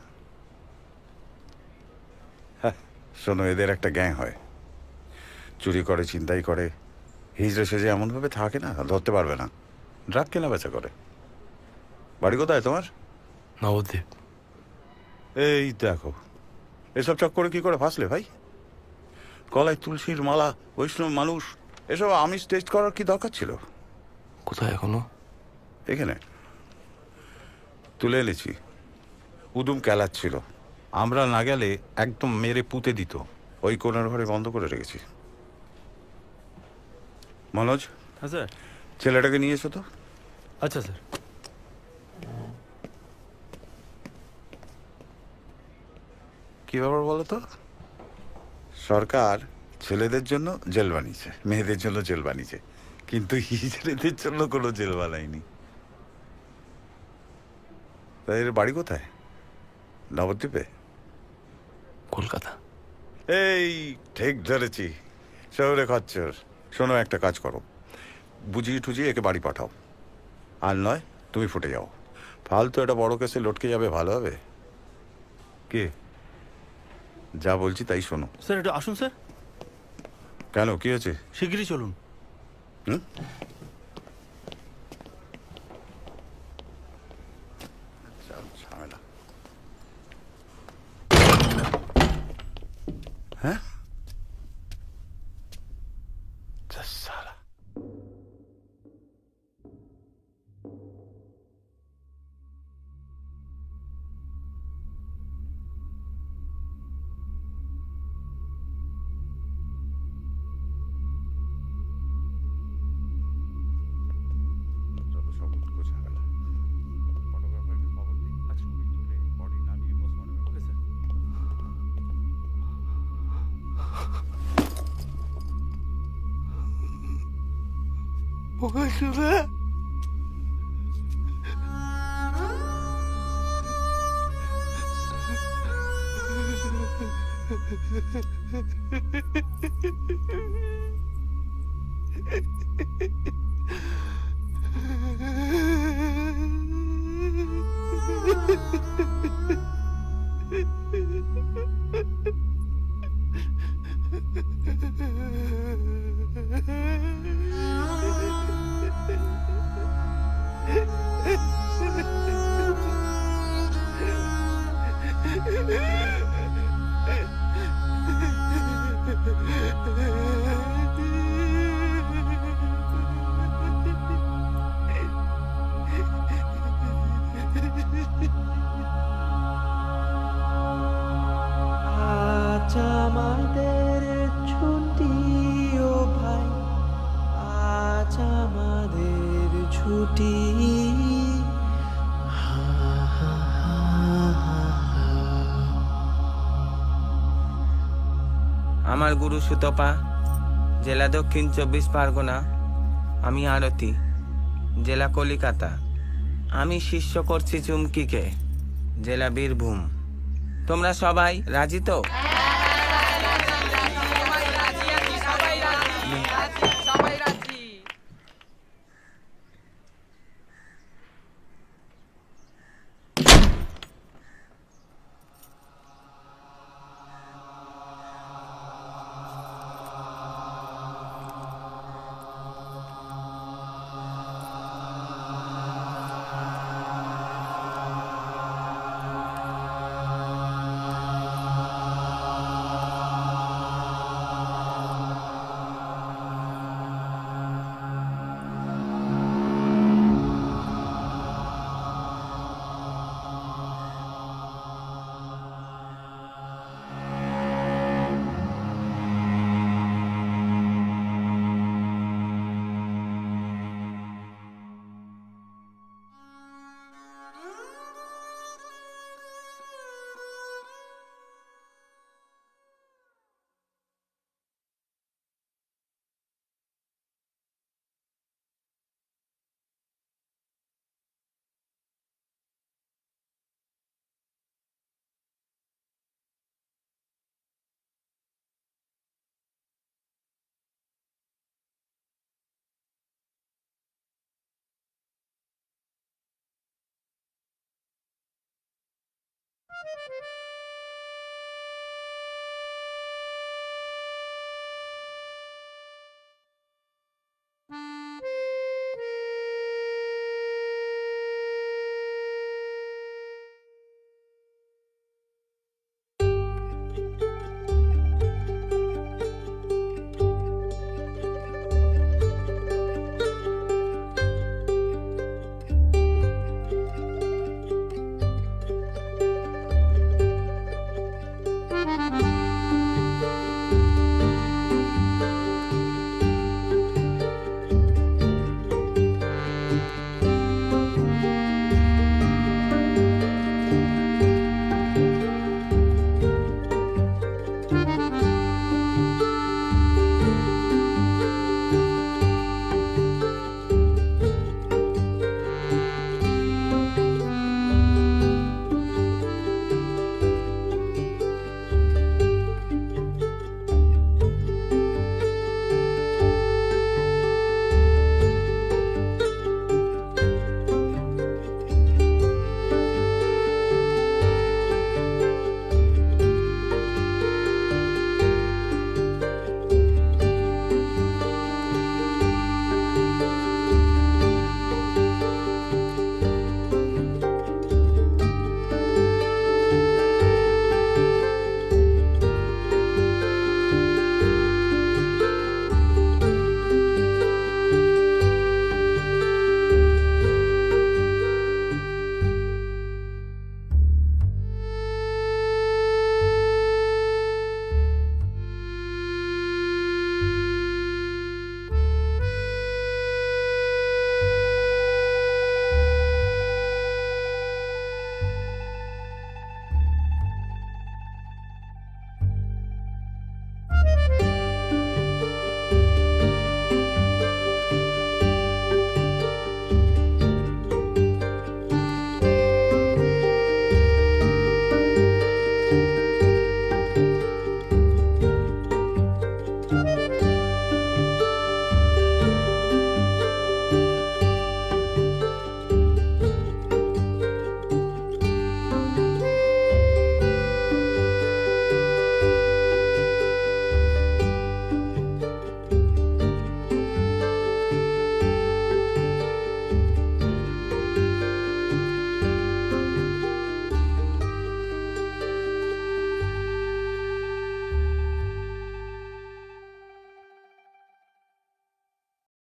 E: হ্যাঁ শোনো, এদের একটা গ্যাং হয়, চুরি করে, ছিনতাই করে, হিজড়ে সেজে এমনভাবে থাকে না, ধরতে পারবে না। ড্রাগ কেনা বেচা করে। বাড়ি কোথায় তোমার?
S: নবদ্বীপ।
E: এই দেখো, এসব চক্করে কি করে ফাঁসলে ভাই? গলায় তুলসীর মালা, বৈষ্ণব মানুষ, এসব আমিষ টেস্ট করার কি দরকার ছিল?
S: কোথায় এখনো?
E: এখানে তুলে এনেছি। উদুম কেলাচ্ছিল, আমরা না গেলে একদম মেরে পুঁতে দিত। ওই কোণার ঘরে বন্ধ করে রেখেছি। মনোজ,
M: হ্যাঁ স্যার।
E: ছেলেটাকে নিয়ে এসো তো।
M: আচ্ছা স্যার।
E: কি ব্যাপার বলো তো? সরকার ছেলেদের জন্য জেল বানিয়েছে, মেয়েদের জন্য জেল বানিয়েছে, কিন্তু হিজড়েদের জন্য কোনো জেল বানায়নি। তাই এর বাড়ি কোথায়? নবদ্বীপে?
S: কলকাতা।
E: এই ঠিক ধরেছি, শহরে খচ্চর। শোনো, একটা কাজ করো, বুঝিয়ে টুজিয়ে একে বাড়ি পাঠাও, আর নয় তুমি ফুটে যাও। ফালতু একটা বড় কেসে লটকে যাবে, ভালো হবে? কে? যা বলছি তাই শোনো।
M: স্যার একটু আসুন স্যার।
E: কেন, কি হয়েছে?
M: শিগগিরই চলুন।
E: হুম? ঝামেলা। হ্যাঁ, সালা।
A: শোনা
H: আজ আমাদের ছুটি ও ভাই, আজ আমাদের ছুটি।
F: আমার গুরু সুতপা, জেলা দক্ষিণ 24 পরগনা। আমি আরতি, জেলা কলিকাতা। আমি শিষ্য করছি চুমকিকে, জেলা বীরভূম। তোমরা সবাই রাজি তো?